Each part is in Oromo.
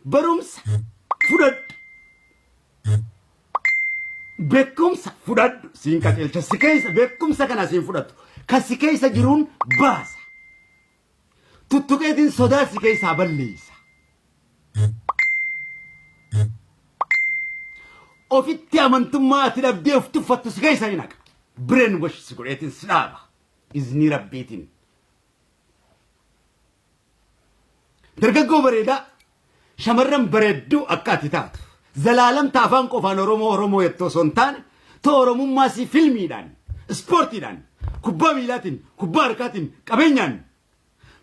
برمس فرد بكمس فرد سين كاتل تسكيس بكمس كنا سين فرد كسكيس جرون باس تتوكيدين صدا سكيس عبليس وفي تامن ما تلبدي وفتفت سكيس هناك برين وش سكوليتين سلابة إذني ربيتين درجة بريدا شمرم بريدو أكاتيتات زلالم تافان قفان رومو يتو سنتان تو رومو ماسي فيلمي دان سبورتي دان كوبا ميلاتين كوبا ركاتين كابينيان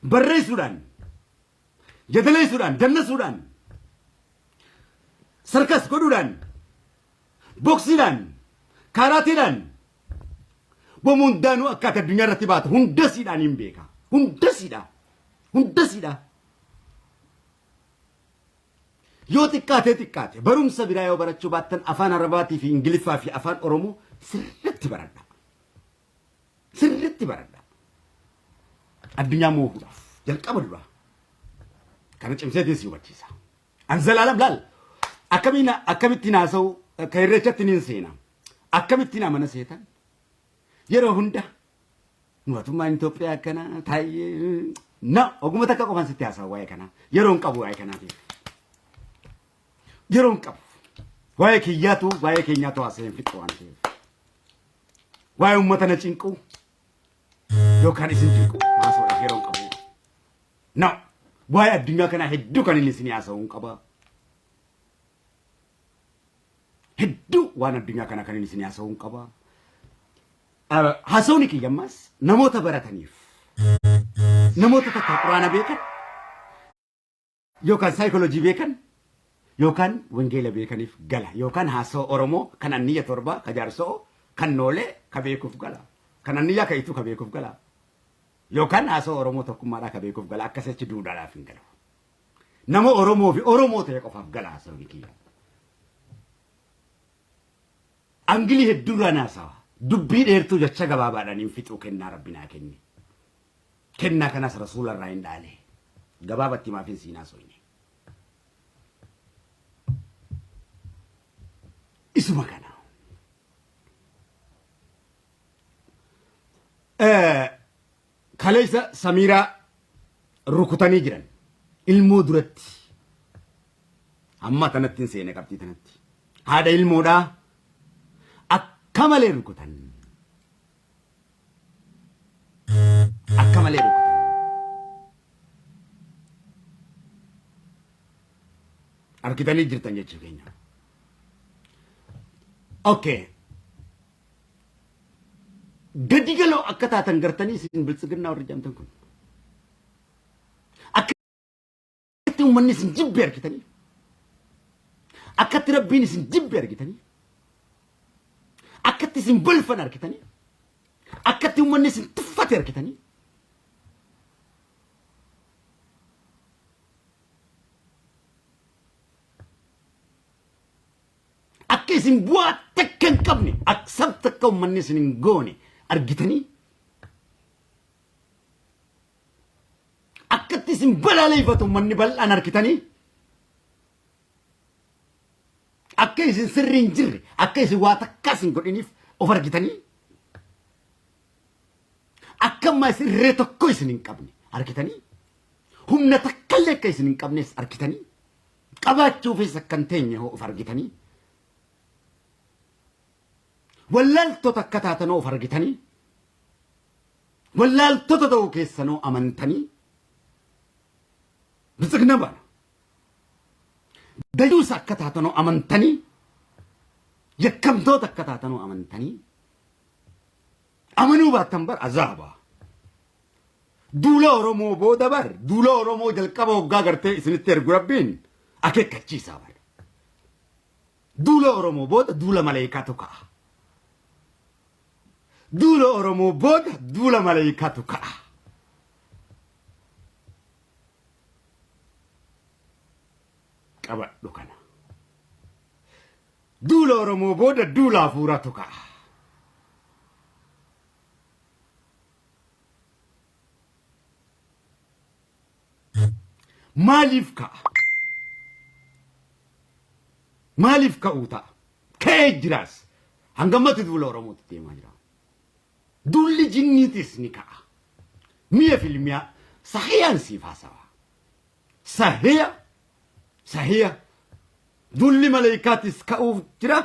بري سودان جدلي سودان جنة سودان سركس كودودان بوكسي دان كاراتي دان بموندانو أكات الدنيا رتبات هندسي دان يمبيكا هندسي دا yoo xiqqaate barumsa biraa yoo barachuu baattan afaan arabaatii fi ingiliffaa fi afaan oromoo sirriitti baradha addunyaa moohuudhaaf jalqaba dura kana cimseetiin si hubachiisa an zalaalam laal akkamittiin haasa'u ka irreechatti niin seena akkamittiin amana seetan yeroo hunda mootummaan Itoophiyaa akkana Taayyee na oguma takka qofaan sitti haasa'u waa'ee kana yeroon qabu waa'ee kanaatiif yeroon qabu waa'ee kiyyaatu waa'ee keenyaatu haasa'een fixu waan ta'eef waa'ee uummata na cinqu yookaan isin cinqu haasa'uudhaaf yeroon qabu na waa'ee addunyaa kanaa hedduu kan inni isin haasa'uun qaba hedduu waan addunyaa kanaa kan inni isin haasa'uun qaba haasa'uun kiyyammaas namoota barataniif namoota takka quraana beekan yookaan saayikooloojii beekan yookaan wangeela beekaniif gala yookaan haasoo oromoo kan anniyya torba ka jaarsoo kan noolee ka beekuuf gala kan anniyyaa ka ituu ka beekuuf gala yookaan haasoo oromoo tokkummaadhaa ka beekuuf gala akkasitti duudhaadhaaf hin galu nama oromoo fi oromoo ta'e qofaaf gala haasoo kiyya angilii hedduudhaan haasawa dubbii dheertuu jecha gabaabaadhaan hin fixuu kennaa rabbinaa kenni kennaa kanas rasuularraa hin dhaale gabaabatti maaf hin siinaa soine isuma kana kaleessa samiiraa rukutanii jiran ilmoo duratti amma tanatti hin seene qabxii tanatti haadha ilmoodhaa akka malee rukutan arkitanii jirtan jechuu keenya okay gadi galoo akka taatan gartanii isin biltsiginnaa warri jamtan kun akkatti uummanni isin jibbe argitanii akkatti rabbiin isin jibbe argitanii akkatti isin bolfan argitanii akkatti uummanni isin tuffate argitanii akka isin bu'aa takka hin qabne aksab takka uummanni isin hin goone argitanii akkatti isin balaaleffatu uummanni bal'aan argitanii akka isin sirrii hin jirre akka isin waa takkaas hin godhiniif of argitanii akka ammaa isin irree tokko isin hin qabne argitanii humna takkallee akka isin hin qabnes argitanii qabaachuufis akka hin teenye hoo of argitanii wallaaltota akka taatanoo of argitanii wallaaltota ta'uu keessanoo amantanii biltsiginna baana dayuusa akka taatanoo amantanii yakkamtoota akka taatanoo amantanii amanuu baattan bar azaaba duula oromoo booda bar duula oromoo jalqaba hoggaa gartee isinitti ergu rabbiin akeekkachiisaa bar duula oromoo booda duula maleeyikaatu ka'a duula oromoo booda duula maleeyikaatu ka'a qabadhu kana duula oromoo booda duula hafuuratu ka'a maaliif ka'a maaliif ka'uu ta'a ka'ee jiraas hangammatti duula oromootti deemaa jira dulli jinniitis ni ka'a mi'a filmiyaa sahiyaan siif haasawa sahiya dulli maleekaatis ka'uuf jira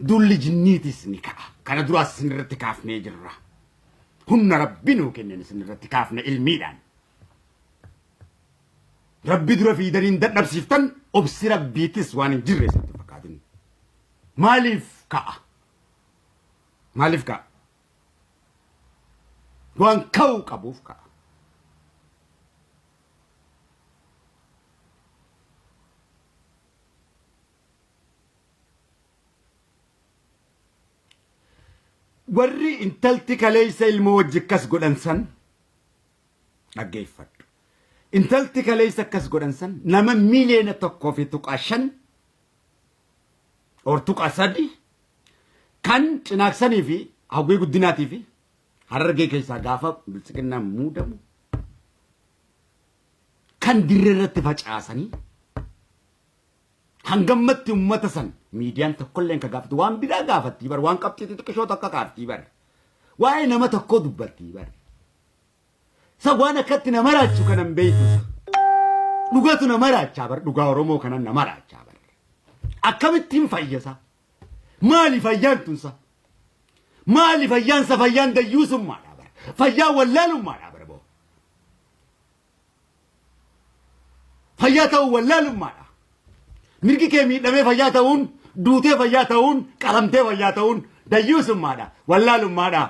dulli jinniitis ni ka'a kana duraas isinirratti kaafnee jirra humna rabbi nuu kenneen isinirratti kaafne ilmiidhaan rabbi dura fiidaniin dadhabsiiftan obsi rabbiitis waan hin jirre isatti fakkaatin maaliif ka'a waan ka'uu qabuuf ka'a warri intalti kaleessa ilmoo wajji akkas godhansan dhaggeeffadhu intalti kaleessa akkas godhansan nama miliyoona 1.5 or 3 kan cinaaksanii fi hawwii guddinaatii fi harargee keessaa gaafa bilisiqinnaan muudamu kan dirree irratti facaasanii hangammatti ummata san miidiyaan tokkolleen ka gaafatu waan biraa gaafattii bar waan qabxii xixiqqishoo takka kaaftii bar waa'ee nama tokkoo dubbattii bar sa waan akkatti nama raachu kanan beeytu dhugatu nama raachaa bar dhugaa oromoo kanan nama raachaa bar akkamittiin fayyasa maali fayyaan tunsa maali fayyaansa fayyaan dayyuusummaadha bar fayyaan wallaalummaadha bar boo fayyaa ta'uu wallaalummaadha mirgi kee miidhamee fayyaa ta'uun duutee fayyaa ta'uun qalamtee fayyaa ta'uun dayyuusummaadha wallaalummaadha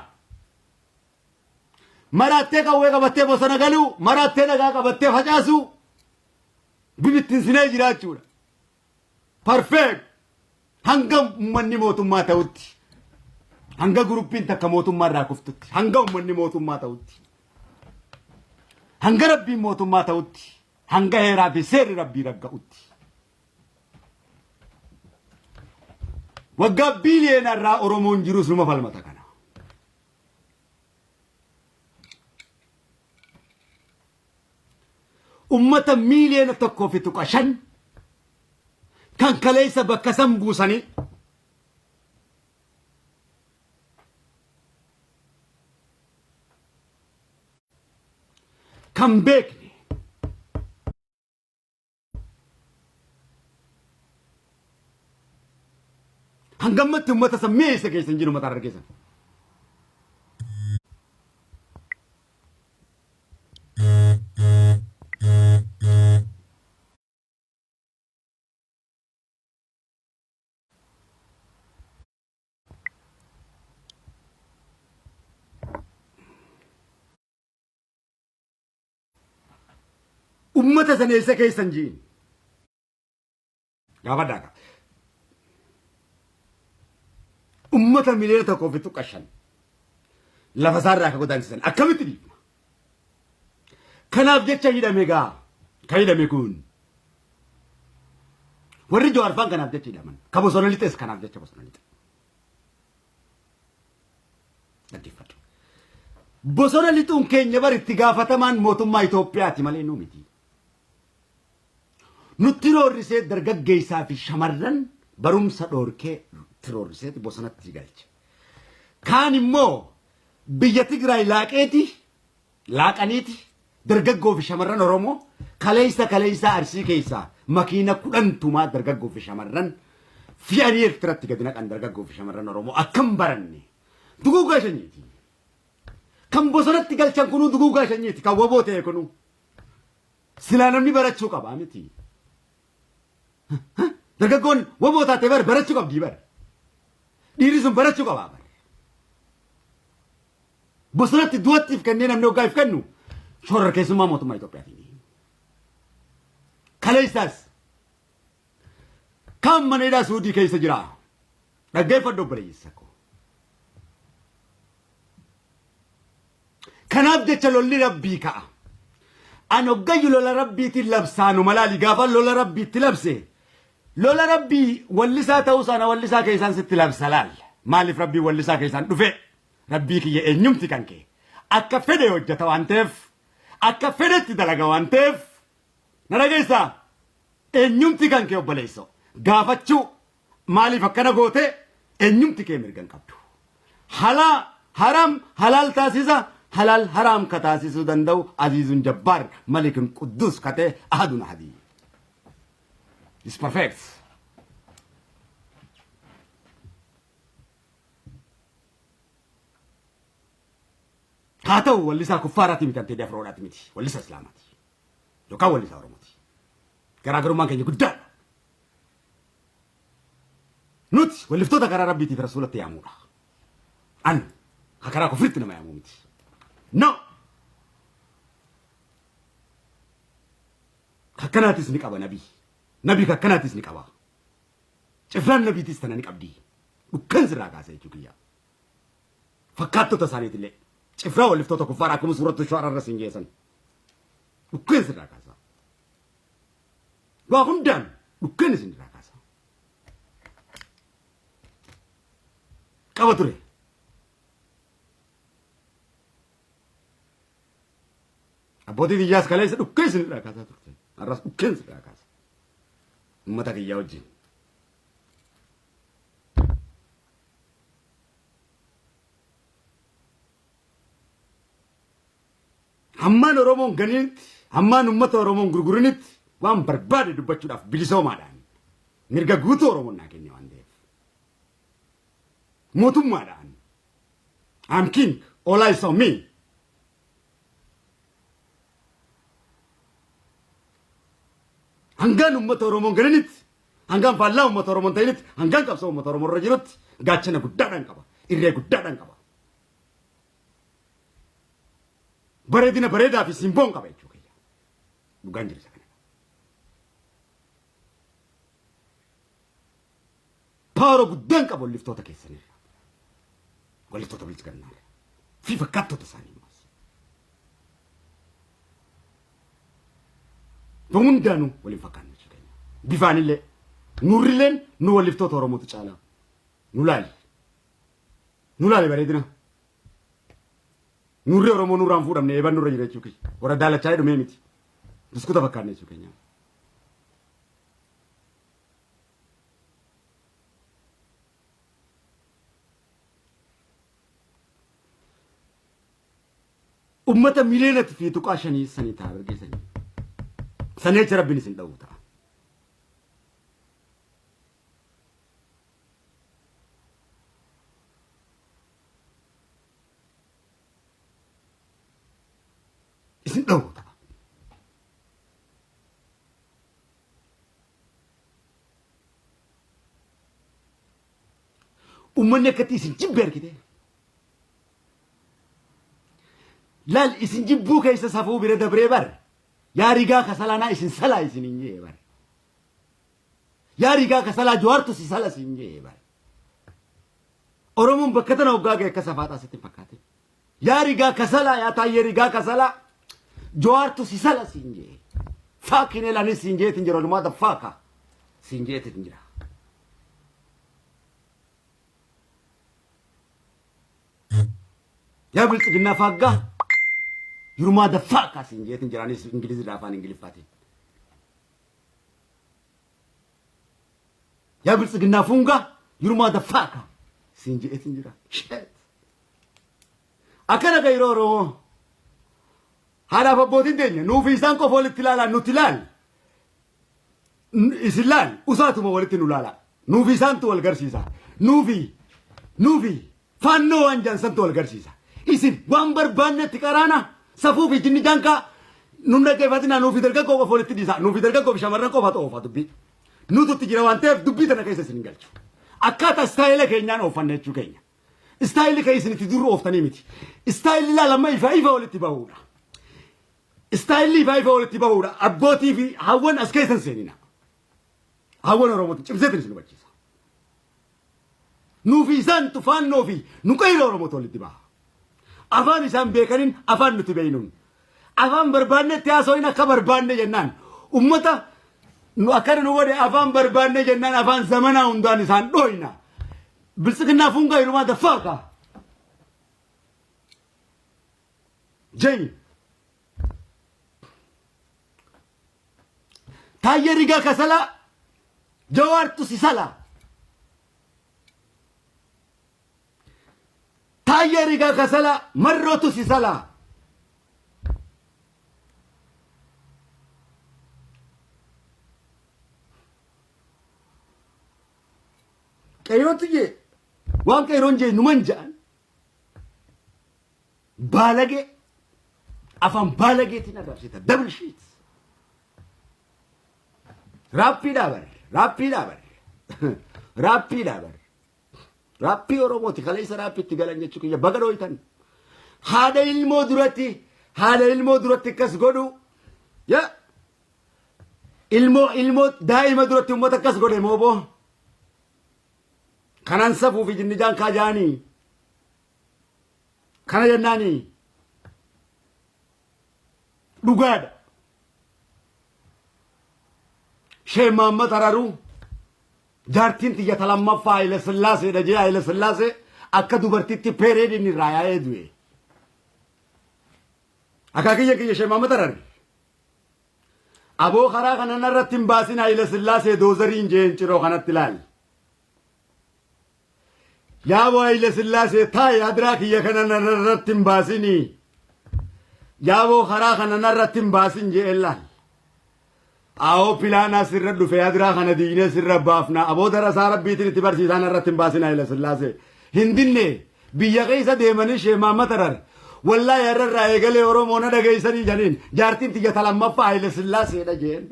maraattee qawwee qabattee bosona galuu maraattee dhagaa qabattee facaasuu bibittiin sinee jiraachuudha perfect hanga ummanni mootummaa ta'utti hanga guruppiin takka mootummaa irraa kuftutti hanga ummanni mootummaa ta'utti hanga rabbiin mootummaa ta'utti hanga heeraa fi seerri rabbii ragga'utti waggaa biliyoona irraa oromoon jirus numa falmata kana ummata miliyoona 1.5 kan kaleessa bakka san buusanii kan beekne hangammatti ummata san meessa keessan jiru mataa argeessan ummata san eessa keessan jiin gaafa daaka ummata miliyoona 1.5 lafa isaarraa akka godaansisan akkamitti dhiibna kanaaf jecha hidhame gaa ka hidhame kun warri jawaarfaan kanaaf jecha hidhaman ka bosona lixees kanaaf jecha bosona lixe dhaggeeffadhu bosona lixuun keenya bar itti gaafatamaan mootummaa Itoophiyaati malee nuu miti nutti roorrisee dargaggeessaa fi shamarran barumsa dhoorkee terroriseti bosonatti galche kaan immoo biyya Tigraay laaqaniiti dargaggoo fi shamarran oromoo kaleessa arsii keessaa makiina 10 tumaa dargaggoo fi shamarran fi'anii Eertiratti gadi naqan dargaggoo fi shamarran oromoo akkam baranne duguugaa shanyiiti kan bosonatti galchan kunuu duguugaa shanyiiti kan waboo ta'e kunuu silaa namni barachuu qaba miti dargaggoon waboo taate barachuu qabdii bar dhiirri sun barachuu qaba bar bosonatti duwattiif kanneen namni hoggaaf kennu shorra keessummaa mootummaa Itoophiyaatiin kaleessaas kan maneedhaa Suudii keessa jira dhaggeeffadhu obboleessa koo kanaaf jecha lolli rabbii ka'a an hoggayyu lola rabbiitiin labsaanu malaali gaafa lola rabbiitti labse lola rabbii wallisaa ta'uu sana wallisaa keessaan sitti labsa laal maaliif rabbii wallisaa keessaan dhufe rabbii kiyya eenyumti kan kee akka fedhe hojjeta waan ta'eef akka fedhetti dalaga waan ta'eef na dhageessaa eenyumti kan kee obboleessa gaafachuu مالي فكنا قوته إنيم تكمل جن كابتو حلا حرام حلال تاسيسا حلال حرام كتاسيسو دندو عزيز جبار ملك قدوس كته أحدنا هدي It's perfect هاتو ولسا كفاراتي ميتان تدي أفروداتي ميتي ولسا إسلاماتي يوكا ولسا أورماتي كراغرو مان كني قدام نوت ولفتوتا كرا ربي تي رسول الله يامورا أن هكرا كفرتنا ما يامومتي نو هكناتيس نيكابا نبي هكناتيس نيكابا شفران نبي تيستنا نيكابدي وكنز راغاسا يجوكيا فكاتو تسانيت لي شفرا ولفتوتا كفارا كم سورة الشعراء رسنجيسن وكنز راغاسا وهندان وكنز راغاسا كابتوري أبودي ديجاس كلايس وكنز راغاسا ترتين الراس وكنز راغاسا متى كي يوجي hamman oromoon ganiinti hamman ummata oromoon gurgurinitti waan barbaade dubbachuudhaaf bilisoomaadhaan mirga guutuu oromoon naa kenne waan ta'eef mootummaadhaan I'm king all eyes on me hangaan ummata oromoon ganiinitti hangaan faallaa ummata oromoon ta'initti hangaan qabsoo ummata oromoon irra jirutti gaachana guddaadhaan qaba irree guddaadhaan qaba bareedina bareedaa fi simboon qaba jechuudha kiyya dhugaan jirisa kana paaro guddaan qaba walliftoota keessanirra walliftoota bilchigannaarra fi fakkaattota isaanii maas hundaanuu waliin fakkaannu jechuudha kiyya bifaanillee nurrileen nu walliftoota oromootu caalaa nu laali bareedina nurri oromoo nurraan fuudhamne eeban nurra jira jechuudha warra daalachaa dhumee miti biskuuta fakkaanne jechuudha keenya ummata miliyoonatti fi tuqaa shanii sanii ta'a argeessanii sanee jira rabbiin isin dha'u ta'a isin dha'u ta'a ummanni akkatti isin jibbe argite laal isin jibbuu keessa safuu bira dabree bar yaa rigaa kasalanaa isin salaa isin hin jee bar yaa rigaa kasalaa jawaartu si sala isin jee bar oromoon bakka tana hoggaa ga'e akka safaataa sitti fakkaate yaa rigaa kasalaa yaa taayyee rigaa kasalaa jawaartu si sala isin jee faakine laani isin jeetin jira lumaata faaka isin jeetin jira yaa bilchiginaa faaggaa يرما دفاع كاسين جيتن جراني إنجليزي رافان إنجليفاتين يا بس قلنا فونغا يرما دفاع كاسين جيتن جرا شت أكنا كيرورو هذا فبودين دنيا نوفي سانكو فولت تلالا نوتلال إسلال أساتو مولت نولالا نوفي سانتو الغرسيسا نوفي فانو أنجان سانتو الغرسيسا إسن وامبر بانة تكارانا سافو في جني جانكا نونا كيفاتنا نو في درجة كوبا فولت ديسا نو في درجة كوبا شمرنا كوبا توفا دبي نو تو تجرا وانتف دبي تنا كيسة سنجالشو أكاتا ستايل كينيان أوفن نتشو كينيا ستايل كيسة نتدور أوفتني متي ستايل لا لما يفا ولت تباورا ستايل يفا ولت تباورا أبغوتي في هون أسكيسن سينينا هون روموتي شبزت نسنو بتشيسا نو في سان تفان نو في نو كيلو روموتو ولت تباه أفان إسام بيكرين أفان نتبينون أفان بربانة تياسوين كبربانة جنان أمتا نو أكار نوودي أفان بربانة جنان أفان زمنا وندان إسان دوينا بلسكنا فونغا يرما دفاقا جاي تاية ريغا كسلا جوارتو سيسالا Tayyee rigaa kasala marrootu si sala. Qeyrootu jee waan qeyroon jee numan ja'an baalagee afaan baalageetiin arrabsita double sheets. Rappii dhaabare rappii dhaabare rappii dhaabare rappii Oromooti kaleessa rappiitti galan jechuu kiyya baga dhooytan haadha ilmoo duratti akkas godhu ya ilmoo daa'ima duratti uummata akkas godhe mooboo kanan safuu fi jinni jaan kaajaanii kana jennaanii dhugaadha. Sheekh Muhammad Araruu jaartiin xiyya lammaffaa Haile Sillaasee dhajee Haile Sillaasee akka dubartiitti peereediin irraa yaa'ee du'e. Akaakiyya kiyya Sheekh Muhammad Araruu aboo karaa kanan irratti hin baasin Haile Sillaasee doozariin jeen ciroo kanatti ilaali. Yaaboo Haile Sillaasee taa'e adiraa kiyya kanan irratti hin baasinii. Yaaboo karaa kanan irratti hin baasin jee ilaali. Aho pilana sirra dhufe adiraa kana diine sirra baafna aboo darasaa rabbiitiin itti barsiisaan irratti hin baasin Haile Sillaasee hindinne biyya keessa deemanii Sheekh Muhammad Araruu wallahi irraa eegalee Oromoo na dhageessanii janiin jaartiin xiyya lammaffaa Haile Sillaasee dha jeen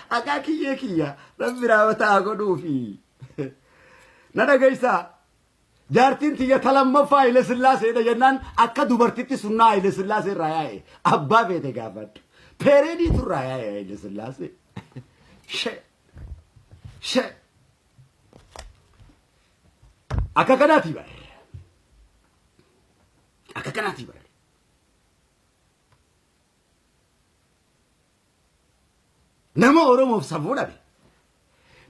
akaa kiyya rabbi raawwataa godhuufi na dhageessaa jaartiin xiyya lammaffaa Haile Sillaasee dha jennaan akka dubartitti sunnaa Haile Sillaasee irraa yaa'e abbaa beete gaafadhu. Peredi tu raya Haile Sillaasee. She. Akka kanaati bare. Akka kanaati bare. Nama Oromoof safuu dhabe.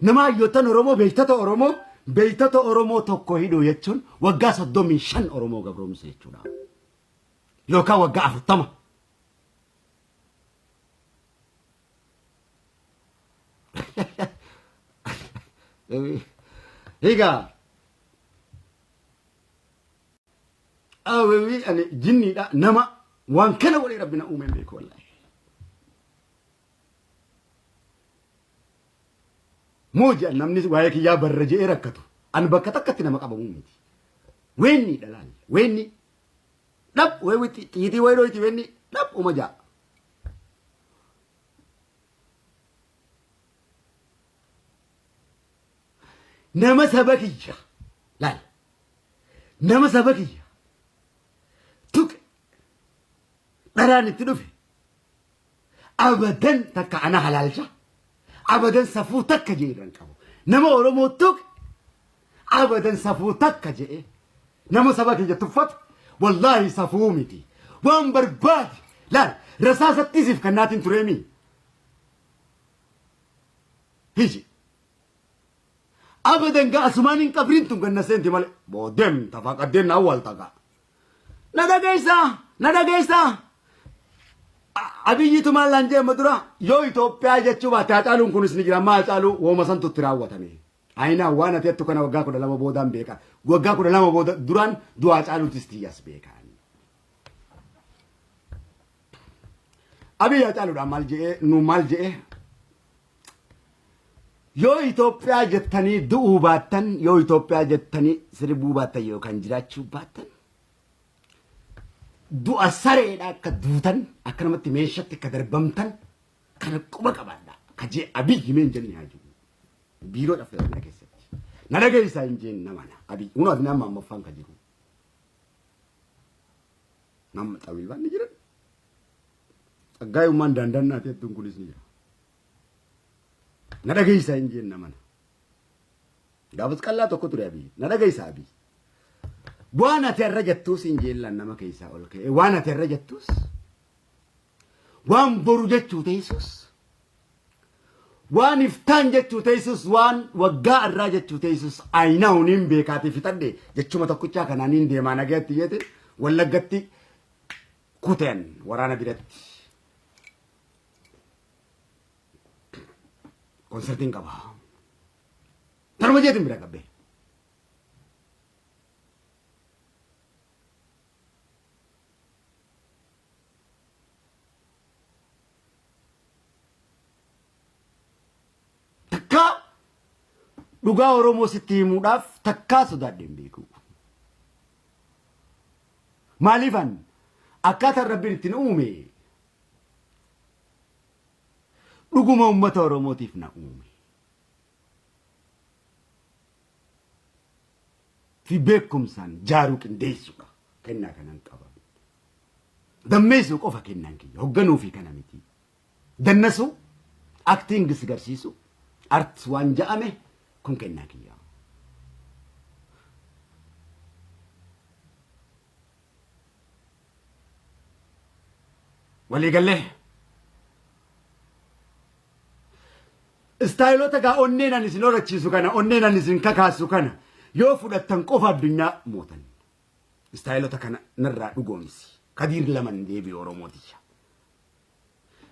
Nama hayyoottan Oromoo beektota Oromoo tokko hidhuu jechuun waggaa 35 Oromoo gabroomsa jechuudha. Yookaan waggaa 40. Higa awewi ani jinni da nama waan kana wali rabbina uumen beeku wallahi moja namni waa'ee kiyyaa barrajee rakkatu an bakka takkatti nama qabamu miti wenni dalal wenni dab wewi tiiti wayroyti wenni dab umaja nama sabakiyya lal nama sabakiyya tuk daraan itti dhufe abadan takka ana halalcha abadan safuu takka jeeran qabu nama Oromoo tuk abadan safuu takka jee nama sabakiyya tuffat wallahi safuu miti waan barbaadi lal rasaasatti isif kannaatiin tureemi hiji abadan ga asmanin qabrin tun ganna senti male bodem tafaqadden awwal taqa nadageessa abiyyitu mallanje madura yo Itoophiyaa jechuu baate hacaaluun kunis ni jira maa hacaaluu wooma santutti raawwatame ayina waan ati attu kana waggaa 12 boodaan beeka waggaa 12 booda duraan du'a hacaaluutis tiyas beekan abiyyi hacaaluudhaan maal je'e yoo Itoophiyaa jettanii du'uu baattan yoo Itoophiyaa jettanii sirbuu baattan yookaan jiraachuu baattan du'a sareedha akka duutan akka namatti meeshatti akka darbamtan kana quba qabaadha kajee abiyyi meen jenni haaju biiroo dhafeerna keessatti na dhageessaa hin jeen namana abiyyi uno adna amma ammaffaan ka jiru namma xawiilbaan ni jiran xaggaayummaan daandannaa teettuun kunis ni jira na dhageessaa hin jeen namana gaafas qallaa tokko ture abiyyi na dhageessaa abiyyi waan ati irra jettuus hin jeellan nama keessaa ol ka'e waan ati irra jettuus waan boru jechuu teessus waan iftaan jechuu teessus waan waggaa irraa jechuu teessus ayina huniin beekaati fixadhe jechuma tokkichaa kanaaniin deemaa nagaatti jette wallaggatti kuteen waraana biratti konsertiin qaba taruma jeetin bira qabbe takka dhugaa Oromoo sitti himuudhaaf takkaa sodaadheen beeku. Maaliifan akkaataan Rabbiin ittiin uume dhuguma uummata Oromootiif na uume. Fi beekumsaan jaaruu qindeessuudha kennaa kanan qaba. Dammeessuu qofa kennaan kiyya hoogganuu fi kana miti. Dannasuu aktiingis garsiisu arts waan ja'ame kun kennaa kiyya. Walii gallee istaayilota gaa onneenan isin horachiisu kana onneenan isin kakaasu kana yoo fudhattan qofa addunyaa mootan. Istaayilota kana narraa dhugoomsi. Kadir laman deebi'u Oromooticha.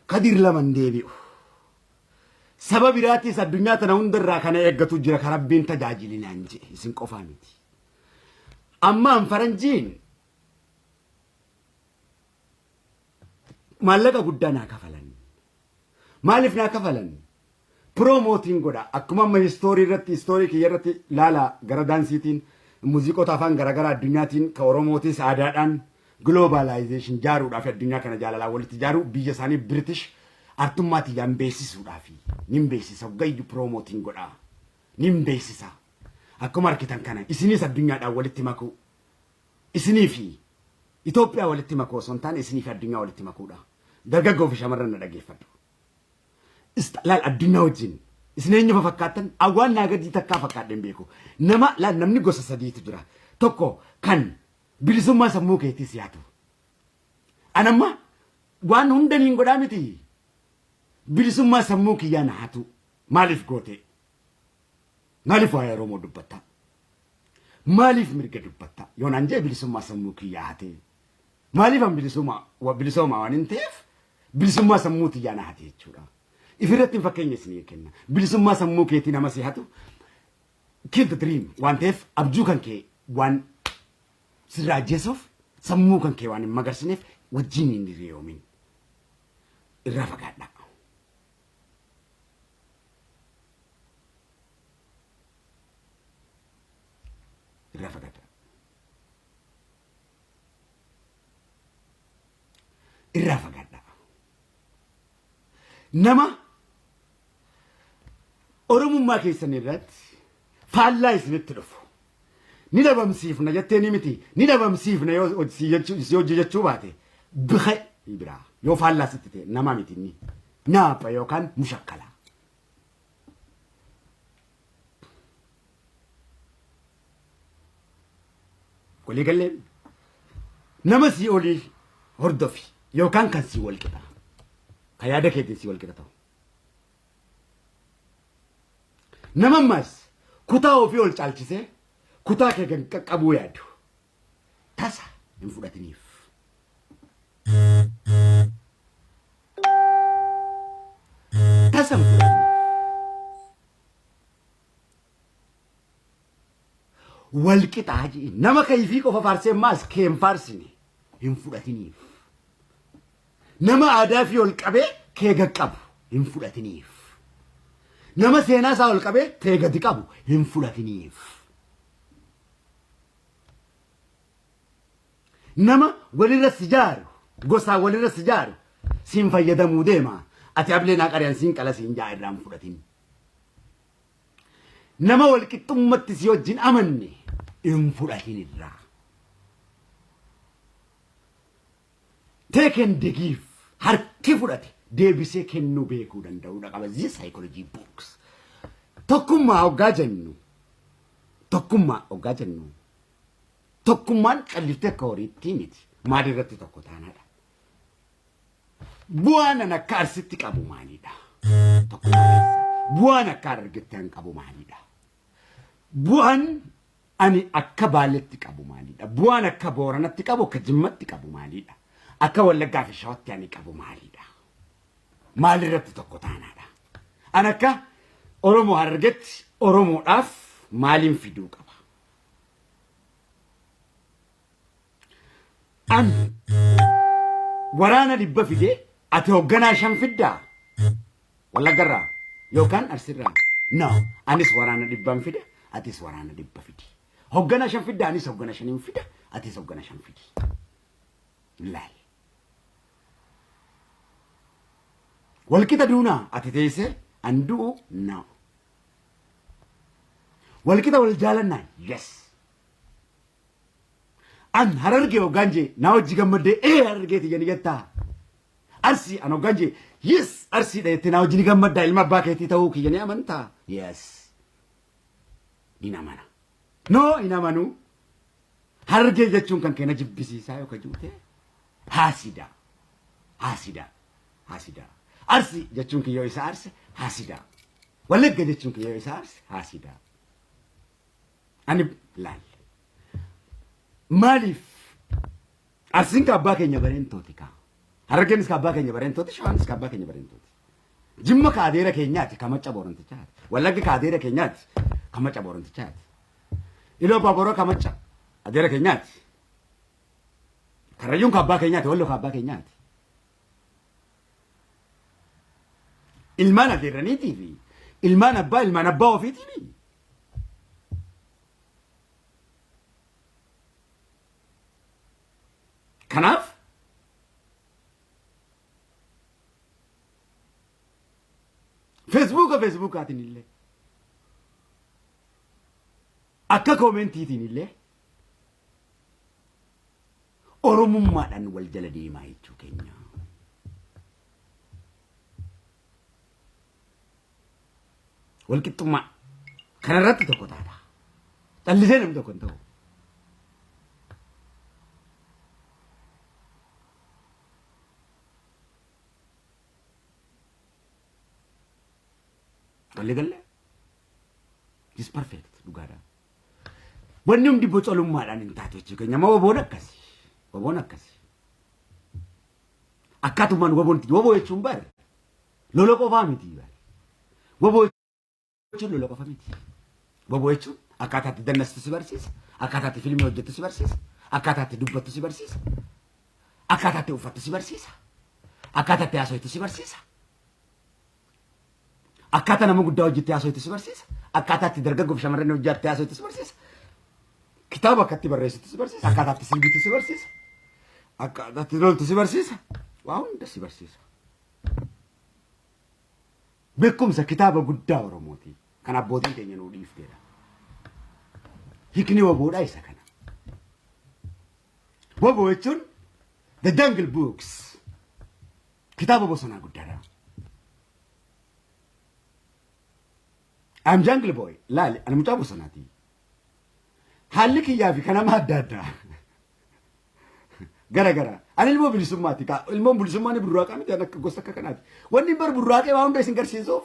Kadir laman deebi'u. Saba biraatis addunyaa tana hundarraa kana eeggatu jira kan Rabbiin tajaajilinaan jedhe isin qofaa miti. Ammaan faranjiin maallaqa guddaa naa kafalan. Maaliif naa kafalan? Promootiin godha. Akkuma amma istoorii kiyya irratti laala gara daansiitiin muuziqota afaan garagaraa addunyaatiin ka Oromootis aadaadhaan globalization jaaruudhaaf addunyaa kana jaalalaa walitti jaaruu biyya isaanii British artummaatii yaan beeksisuudhaaf nin beeksisa gayyu promootiin godha. Nin beeksisa. Akkuma arkitan kana isinis addunyaadhaan walitti makuu. Isinii fi Itoophiyaa walitti makuu osoo hin taane isinii fi addunyaa walitti makuudha. Dargaggoo fi shamarran na dhageeffadhu. Laal addunyaa wajjin isin eenyu fakkaattan awwaan naa gadii takkaa fakkaadhen beeku. Namni gosa sadiitu jira. Tokko kan bilisummaa sammuu keetii siyaatu. Anamma waan hundaniin godhaa miti. Bilisummaa sammuu kiyyaa na hatu. Maaliif goote? Maaliif waa'ee Oromoo dubbatta? Maaliif mirga dubbatta? Yoonaan jee bilisummaa sammuu kiyyaa hate. Maaliif an bilisummaa waan hin ta'eef bilisummaa sammuu kiyyaa na hate jechuudha. Ifirratti fakkeenya isinii kenna. Bilisummaa sammuu keetii nama si hatu. Kill the dream waan ta'eef abjuu kan kee waan sirraa ajjeesuuf sammuu kan kee waan hin magarsineef wajjin hin hiriyoomin. Irraa fagaadha. Irraa fagaadha. Irraa fagaadha. Nama Oromummaa keessan irratti faallaa isinitti dhufu. Ni dhabamsiifna jettee ni miti. Ni dhabamsiifna yoo hojii jechuu baate biqee biraa yoo faallaa sitti ta'e nama miti ni nyaapha yookaan mushakkala. Walii gallee nama si olii hordofi yookaan kan si wal qixa. Kan yaada keetiin si wal qixa ta'u. Nama ammas kutaa ofii ol caalchisee kutaa kee kan qaqqabuu yaadu tasa hin fudhatiniif. Tasa hin fudhatiniif. Wal qixaa jee nama kayfii qofa faarsee maas kee hin faarsine hin fudhatiniif. Nama aadaa fi ol qabee kee qaqqabu hin fudhatiniif. Nama seenaa isaa ol qabee kee gadi qabu hin fudhatiniif. Nama walirra si jaaru gosaa walirra si jaaru siin fayyadamuu deema ati ablee naa qariyaan siin qala siin jaa irraan fudhatin. Nama wal qixxummatti si wajjin amanne hin fudhatin irraa. Take and give harki fudhate deebisee kennuu beekuu danda'uudha qaba zi psychology books. Tokkummaa hoggaa jennu tokkummaan qalliftee akka horiitti miti maal irratti tokko taanaadha. Bu'aan akka arsitti qabu maalidha? Bu'aan akka argetteen qabu maalidha? Bu'aan ani akka baaletti qabu maalidha? Bu'aan akka booranatti qabu akka jimmatti qabu maalidha? Akka wallaggaa fi shawatti ani qabu maalidha? Maal irratti tokko taanaadha? An akka Oromoo argetti Oromoodhaaf maaliin fiduu qaba? An waraana dhibba fidee ati hoogganaa shan fiddaa wallaggarraa yookaan arsirraa No, anis waraana dhibban fide, atis waraana dhibba fidi. Hoggana shan fidda, anis hoggana shanin fida, atis hoggana shan fidi. Laal. Walqita duunaa ati teessee anduu no. Walqita wal jaalannaa yes. An harargee hogganjee naa hojii gammaddee harargeeti jedhanii jettaa. Arsii an hogganjee yes arsii dhayettee naa hojii ni gammaddaa ilma abbaa keetii ta'uu kiyyanii amantaa yes. Hin amana. No hin amanu. Harargee jechuun kan keenya jibbisiisaa yookaan juutee haasida. Haasida. Haasida. Arsii jechuun kiyyoo isa arse haasida. Wallagga jechuun kiyyoo isa arse haasida. Ani laal. Maaliif arsiin ka abbaa keenya bareentooti ka. Harargeenis ka abbaa keenya bareentooti, shawaanis ka abbaa keenya bareentooti. Jimma ka adeera keenyaati ka macca boorantichaati. Wallaggi ka adeera keenyaati ka macca boorantichaati. Iloo baaboroo ka macca adeera keenyaati. Karrayyuun ka abbaa keenyaati, walloo ka abbaa keenyaati. Ilmaan adeeraniitii fi ilmaan abbaa ofiitii fi kanaaf Facebookaatiin illee akka koomentiitiin illee oromummaadhaan wal jala deemaa jechuu keenya. Walqixxummaa kanarratti tokko taata. Callisee namni tokko hin ta'u. Galle is perfect dhugaadha. Wanni hundi bocolummaadhaan hin taatu jechuu keenya. Ma waboon akkasi. Waboon akkasi. Akkaatumaan waboonti. Waboo jechuun bare lola qofaa miti bare. Waboo jechuun lola qofa miti. Waboo jechuun akkaataatti dannastu si barsiisa. Akkaataatti fiilmii hojjettu si barsiisa. Akkaataatti dubbattu si barsiisa. Akkaataatti uffattu si barsiisa. Akkaataatti haasoftu si barsiisa. Akkaataa nama guddaa hojjettee haasoftu si barsiisa. Akkaataatti dargaggoof shamarran hojjettee haasoftu si barsiisa. Kitaaba akkatti barreessitu si barsiisa. Akkaataatti sirbitu si barsiisa. Akkaataatti loltu si barsiisa. Waa hunda si barsiisa. Beekumsa kitaaba guddaa Oromooti. Kan abbootiin keenya nuu dhiifteedha. Hiikni waboodhaa isa kana. Waboo jechuun The Jungle Books. Kitaaba bosonaa guddaadha. I'm jungle boy. Laali, ani mucaa bosonaati. Haalli kiyyaa fi kanama adda addaa. Gara. Ani ilmoo bilisummaati. Ilmoon bilisummaan burraaqaa miti akka gosa akka kanaati. Wanni bar burraaqee waa hunda isin garsiisuuf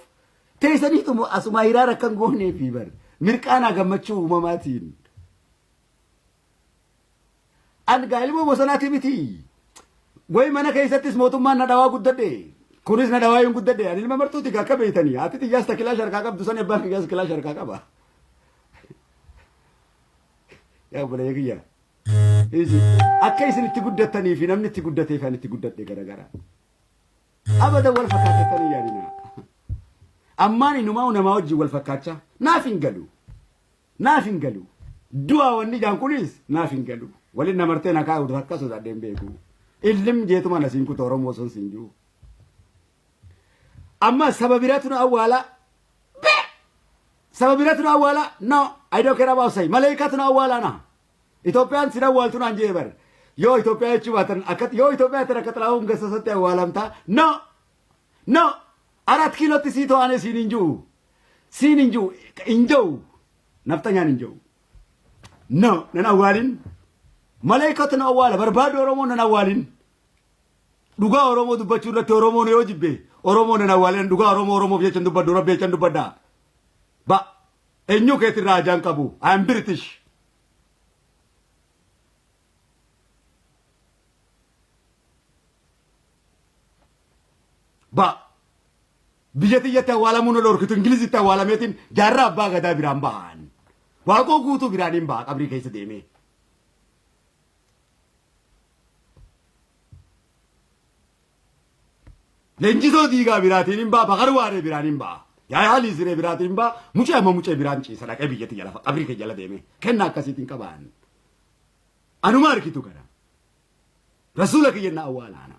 teessaniitu asuma hiraara akkan goonee fi bar mirqaanaa gammachuu uumamaatiin. Ani gaa ilmoo bosonaati miti. Wayi mana keessattis mootummaan na dhawaa guddadhe. Kunis na dhawaa yoon guddadhe. Ani ilma martuuti akka beeytanii. Ati xiyyaas takilaa sharkaa qabdu san ebbaan kiyyaas kilaa sharkaa qaba. Yaa bulee kiyyaa. Akka isin itti guddatanii fi namni itti guddatee fi ani itti guddadhe gara. Abada wal fakkaatatanii yaadina. Ammaan inumaa namaa wajjin wal fakkaachaa naaf hin galu. Du'a wanni jaan kunis naaf hin galu. Waliin namartee na kaa'u akka sodaadheen beeku. Illim jeetuma na siin kuta Oromoo son siin jiru. Amma sababiratu na awwaala. Sababiratu na awwaala. No, I don't care about say. Malaikatu na awwaala na. Itoophiyaan sida awwaaltu naan jee bar. Yoo Itoophiyaa jechuu baatan akkat yoo Itoophiyaa tan akka xalaa'uun gassasatti awwaalamtaa. No. 4 kiilootti sii to'ane siin hin jiru. Naftanyaan hin jiru. No, nan awwaalin. Malaikatu na awwaala. Barbaadu Oromoo nan awwaalin. Dhugaa Oromoo dubbachuu irratti Oromoon yoo jibbe. Oromoo nan awwaalin. Dhugaa Oromoof jechan dubbaddu. Rabbi jechan dubbaddaa. Eenyu keetirraa ajaan qabu. I am British. Biyya tiyyatti awwaalamuun ol horkitu Ingilizitti awwaalameetiin jaarraa abbaa gadaa biraan bahan. Waaqoo guutuu biraan hin baha qabrii keessa deemee. Leenjisoo diigaa biraatiin hin baha bakar waaree biraan hin baha. يا هالي زري براتين با مجا ما مجا برانشي سلاك أبي جت جلا أبريك جلا ديمه كنا كاسيتين كبان أنا ما ركيتو كنا رسولك يجنا أول أنا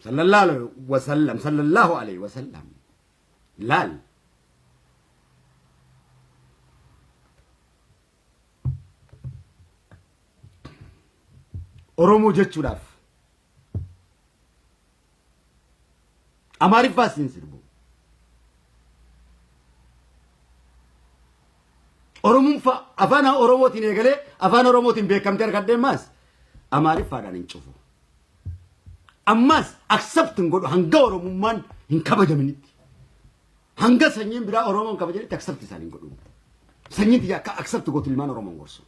صلى الله عليه وسلم لال أرومو جتشولاف أماري فاسين سربو أرومو أفانا أرومو تينيغالي أفانا أرومو تين بيكم تير قدام ماس أماري فادان نشوفو أماس accept نقول هنگا أرومو مان هنكبا جمنيت هنگا سنين برا أرومو كبا جمنيت accept سانين قولو سنين تيجا accept قوتو المان أرومو نقولسو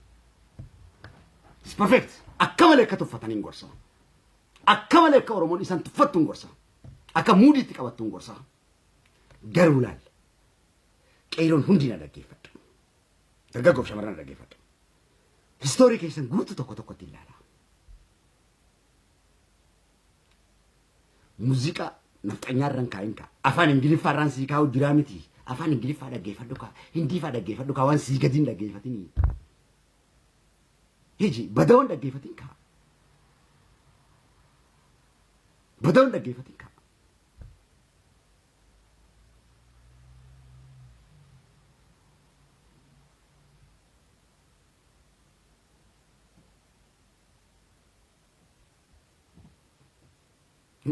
it's perfect أكمل كتوفتانين قولسو أكمل كأرومو إنسان تفتون قولسو أكا مودي تكابتون قولسو garulal qeeroon hundi na dhaggeeffadhu dargaggoof shamarran na dhaggeeffadhu historii keessan guutuu tokkotti ilaala muuziqaa nafxanyaarran kaa'in ka afaan ingiliffaarraan sii kaa'u jiraa miti afaan ingiliffaa dhaggeeffadhu ka hindiifaa dhaggeeffadhu ka waan sii gadiin dhaggeeffatinii hiji badawan dhaggeeffatin ka badawan dhaggeeffatin ka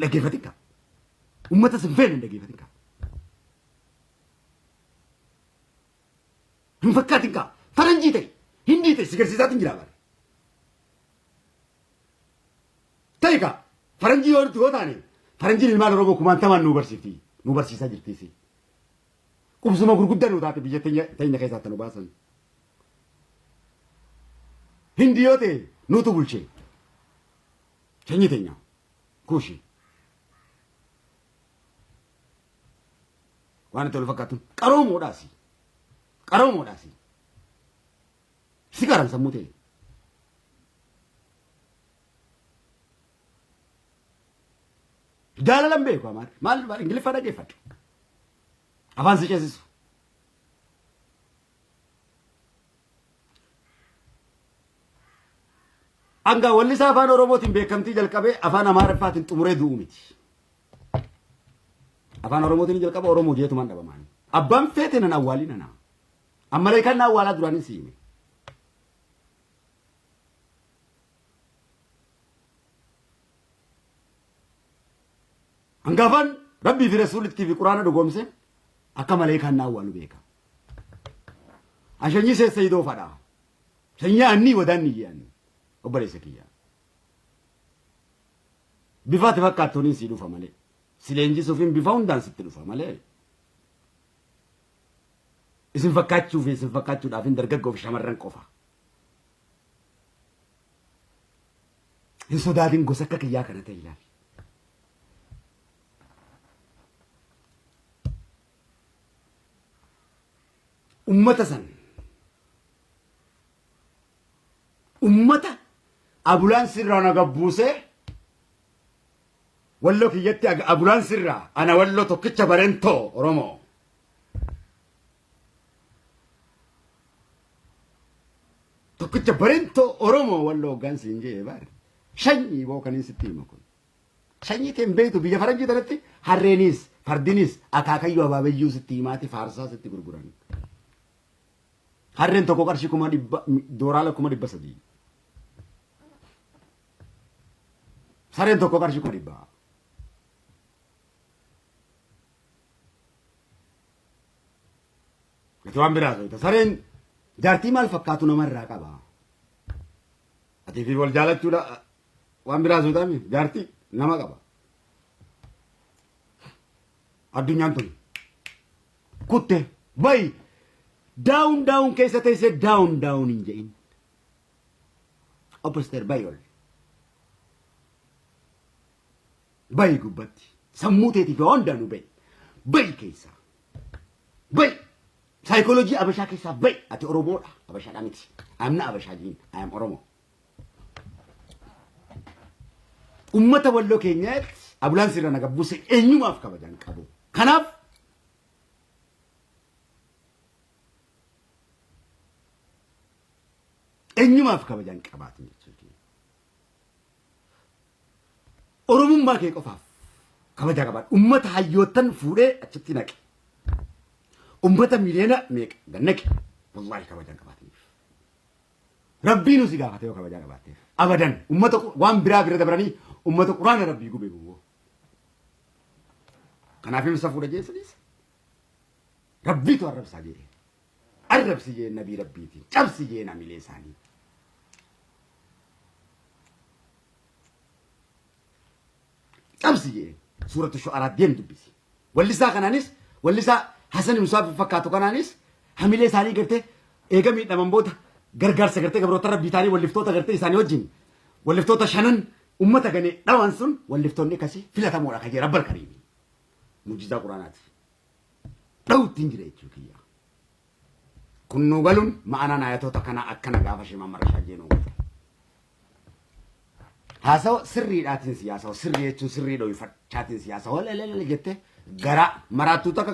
dhaggeeffatinka ummata sinfeen dhaggeeffatinka hin fakkaatinka faranjii ta'e hindii ta'e sigarsiisaatiin jira bare ta'ika faranjii yoo nuti gootaane faranjiin ilmaan oromoo kumaantamaan nu barsiifti nu barsiisaa jirtiisi qubsuma gurguddaa nu taate biyya teenya keessatti nu baasan hindii yoo ta'e nutu bulchee keenyi teenya kuushii waan tolu fakkaatu qaroomoodhaasi si garan sammuu ta'e jaalalan beeku maal ingiliffaa dhaggeeffadhu afaan si ceesisu anga wallisaa afaan oromootiin beekamtii jalqabee afaan amaariffaatiin xumuree du'u miti afaan oromootiin jalqaba oromoo jeetumaan dhabamaan abbaan feete nan awwaalii nana ammalee kan na awwaalaa duraanin siime hangafan rabbii fi rasuulittii fi quraana dhugoomse akka malee kan na awwaalu beeka ashanyii seessa idoo fadhaa sanyaa annii wadaanni iyyaan obboleessa kiyya bifaati fakkaattooniin sii dhufa malee sileenjisuufin bifa hundaan sitti dhufa malee isin fakkaachuuf isin fakkaachuudhaafin dargaggoof shamarran qofa hin sodaatin gosa akka kiyyaa kana ta'e ilaali ummata san ummata abulaan sirraa na gabbuusee wallo kiyyatti abulaan sirraa ana wallo tokkicha barentoo oromoo tokkicha barentoo oromoo wallo hoggaansi hin jee baar shanyii bookanii sitti hima kun shanyii teen beektu biyya faranjii tanatti harreenis fardinis akaakayyuu abaabayyuu sitti himaati faarsaa sitti gurguran harreen tokko qarshii 300 sareen tokko qarshii 100 itu waan biraa ta'e sareen jaartii maal fakkaatu namarraa qaba ati fi wal jaalachuudha waan biraa ta'e jaartii nama qaba addunyaan tun kutte bayi down keessa teessee down hin jedhin opposter bayol bayi gubbatti sammuu teetiif hundaanuu bayi keessa bayi saayikooloojii abashaa keessaa bayi ati oromoodha abashaadha miti amna abashaa jiin ayam oromoo ummata walloo keenyaatti abulaan sirra naga buuse eenyumaaf kabajan qabu kanaaf eenyumaaf kabajan qabaatu jechuudha oromummaa kee qofaaf kabaja qabaatu ummata hayyootan fuudhee achitti naqe ummata miliyoona meeqa gannaqe wallahi kabajan qabaatu rabbiin usi gaafate yoo kabaja qabaate abadan ummata waan biraa bira dabranii ummata quraana rabbii gube gubo kanaaf imsa fuudha jeesaniis rabbiitu arrabsaa jee arrabsi jee nabii rabbiitiin cabsi jee namilee isaanii cabsi jee suuratu shu'araa deem dubbisi wallisaa kanaanis wallisaa hasan musaaf fakkaatu kanaanis hamilee isaanii gartee eega miidhaman booda gargaarsa gartee gabroota rabbii taanii walliftoota gartee isaanii wajjin walliftoota shanan ummata gane dhawan sun walliftoonni akkasii filatamoodha kan jedhu rabbal kariimi muujizaa quraanaati dhawuttiin jira jechuu kiyya kunnuu galuun ma'anaan ayatoota kana akkana gaafa shima marashaa jeenuu gata haasawa sirriidhaatiin siyaasa sirrii jechuun sirrii dho'ifachaatiin siyaasa walelele jette gara maraattuu takka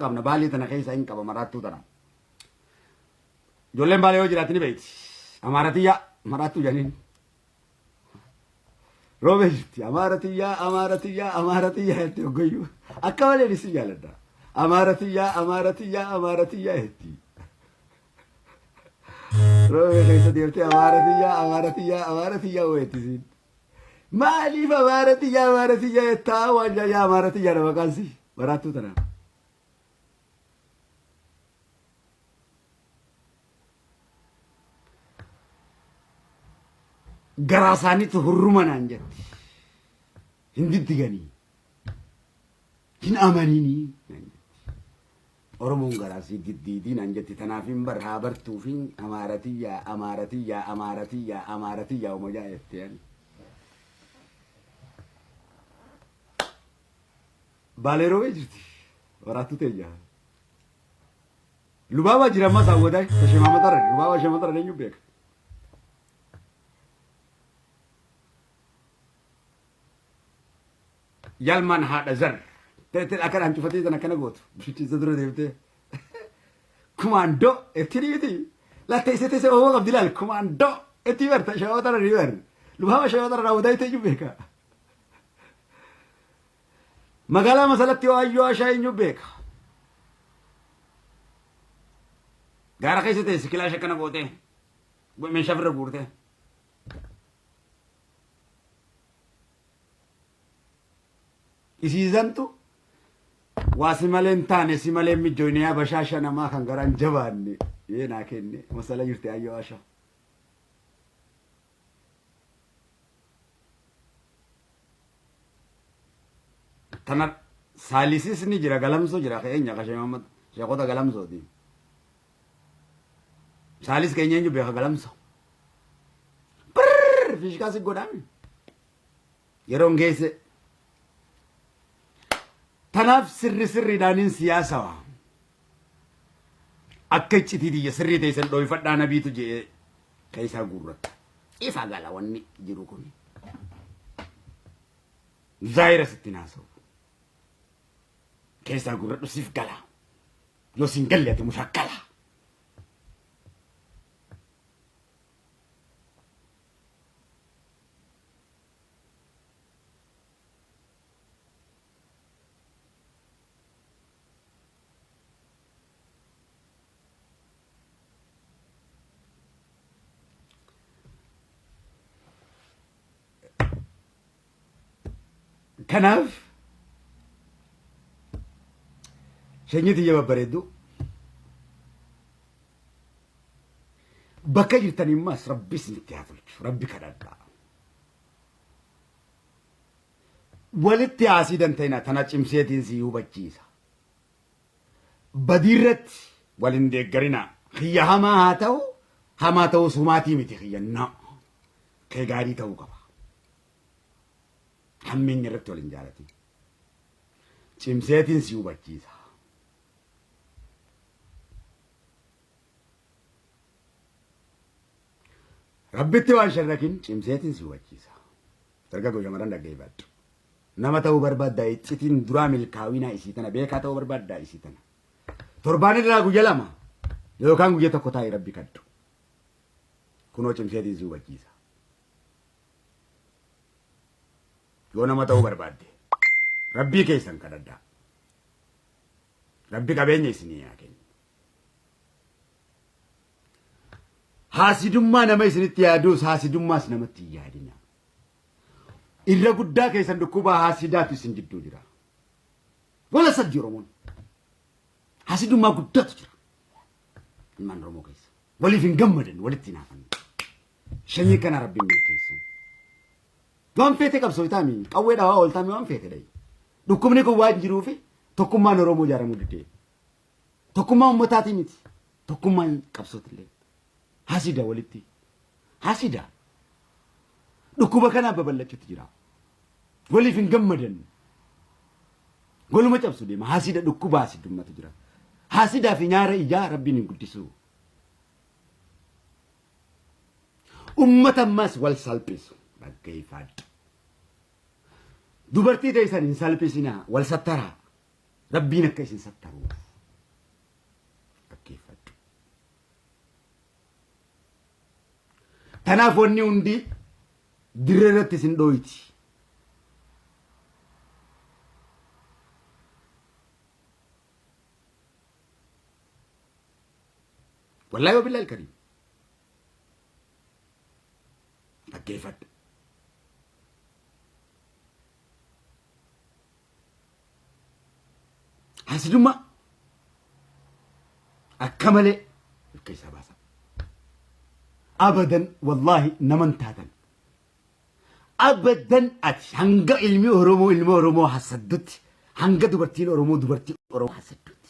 qabna baalii tana keessa hin qaba maraattuu tana ijoolleen baalee yoo jiraatini beekti amaaratiyyaa maraattuu janiin roobe jirti amaaratiyyaa jetti oggoyyuu akka malee dhisi jaaladha amaaratiyyaa jetti roobe keessa deemtee amaaratiyyaa weettisiin maaliif amaaratiyyaa jettaa waan jaayyaa amaaratiyyaa nama qaansi maraattuu tanaa garasaanitu hurrumanaan jetti hin diddiganii hin amanini oromoon garaasii diddiidiin jetti tanaaf hin barhaa bartuufin amaaratiyyaa umajaa jetti ani baaleroo jirti waraattu teeyyaa lubaaba jiramma saawwadaa tashimaamatarra lubaaba shamatarra eenyu beeka yalman haadha zar teetel akkana hancufatee tan akkana gootu bishichiisa dura deemtee kumaandoo itti dhiiti latta isa teessee oomoo qabdi laal kumaandoo itti barta shawaatara ni bar lubaaba shawaatara raawwataa itti eenyu beeka magaalaa masalatti waayyoo ashaa eenyu beeka gaara keessa teessi kilaasha akkana gootee meeshaa firra guurtee isiisantu waa si malee hin taane si malee mijooniyaa bashaasha namaa kan garaan jabaanne yeenaa kenne masala jirte ayyoo asha tana saalisis ni jira galamso jira keenya ka sheemamad sheekota galamsooti saalis keenya eenyu beeka galamso fiishkaasi godhaami yeroon geesse tanaaf sirriidhaanin siyaasawa akka iccitii diyya sirrii teessan dhoofadhaa nabiitu jee keessaa guurratta ifa gala wanni jiru kun zaayira sitti naasa'u keessaa guurradhu siif gala yoo siin galle ati mushakkala kanaaf shanyiti yaba bareedu bakka jirtan immas rabbis nitti haa tolchu rabbi kadhadhaa walitti haasii dantayna tana cimseetiin si hubachiisa badiirratti walin deeggarina kiyya hamaa ta'u sumaatii miti kiyyannaa kee gaarii ta'uu qaba hammin irratti waliin jaalati cimseetiin si hubachiisa rabbitti waan sharrakin cimseetiin si hubachiisa dargaggoo shamaran dhaggeeffadhu nama ta'uu barbaadda iccitiin duraa milkaa'inaa isii tana beekaa ta'uu barbaadda isii tana torbaan irraa guyya lama yookaan guyya tokko taa'ee rabbi kaddu kunoo cimseetiin si hubachiisa yoo nama ta'uu barbaadde rabbii keessan kadhadhaa rabbi qabeenya isinii haa kennu haasidummaa nama isinitti yaaduus haasidummaas namatti hin yaadina irra guddaa keessan dhukkubaa haasidaatu isin jidduu jira wala sadii oromoon haasidummaa guddaatu jira ilmaan oromoo keessa waliif hin gammadan walitti hinaafan shanyii kana rabbiin milkeessu waan feete qabsootaami qawwee dhawaa ooltaami waan feete dhayi dhukkubni kun waan jiruufi tokkummaan oromoo ijaaramuu didee tokkummaa ummataatii miti tokkummaan qabsootillee hasida walitti hasida dhukkuba kana babal'achuutti jira waliif hin gammadan waluma cabsu deema hasida dhukkuba hasidummatu jira hasidaa fi nyaara ijaa rabbiin hin guddisu ummata ammas wal salphisu dhaggeeffadhu dubartii teessan hin salphisina wal sattaraa rabbiin akka isin sattaruuf dhaggeeffadhu tanaaf wanni hundi dirree irratti isin dhooyti wallahi wabillahi alkarim dhaggeeffadhu hasidummaa akka malee ilka isaa baasa abadan wallahi naman taatan abadan ati hanga ilmi oromoo hasaddutti hanga dubartiin oromoo hasaddutti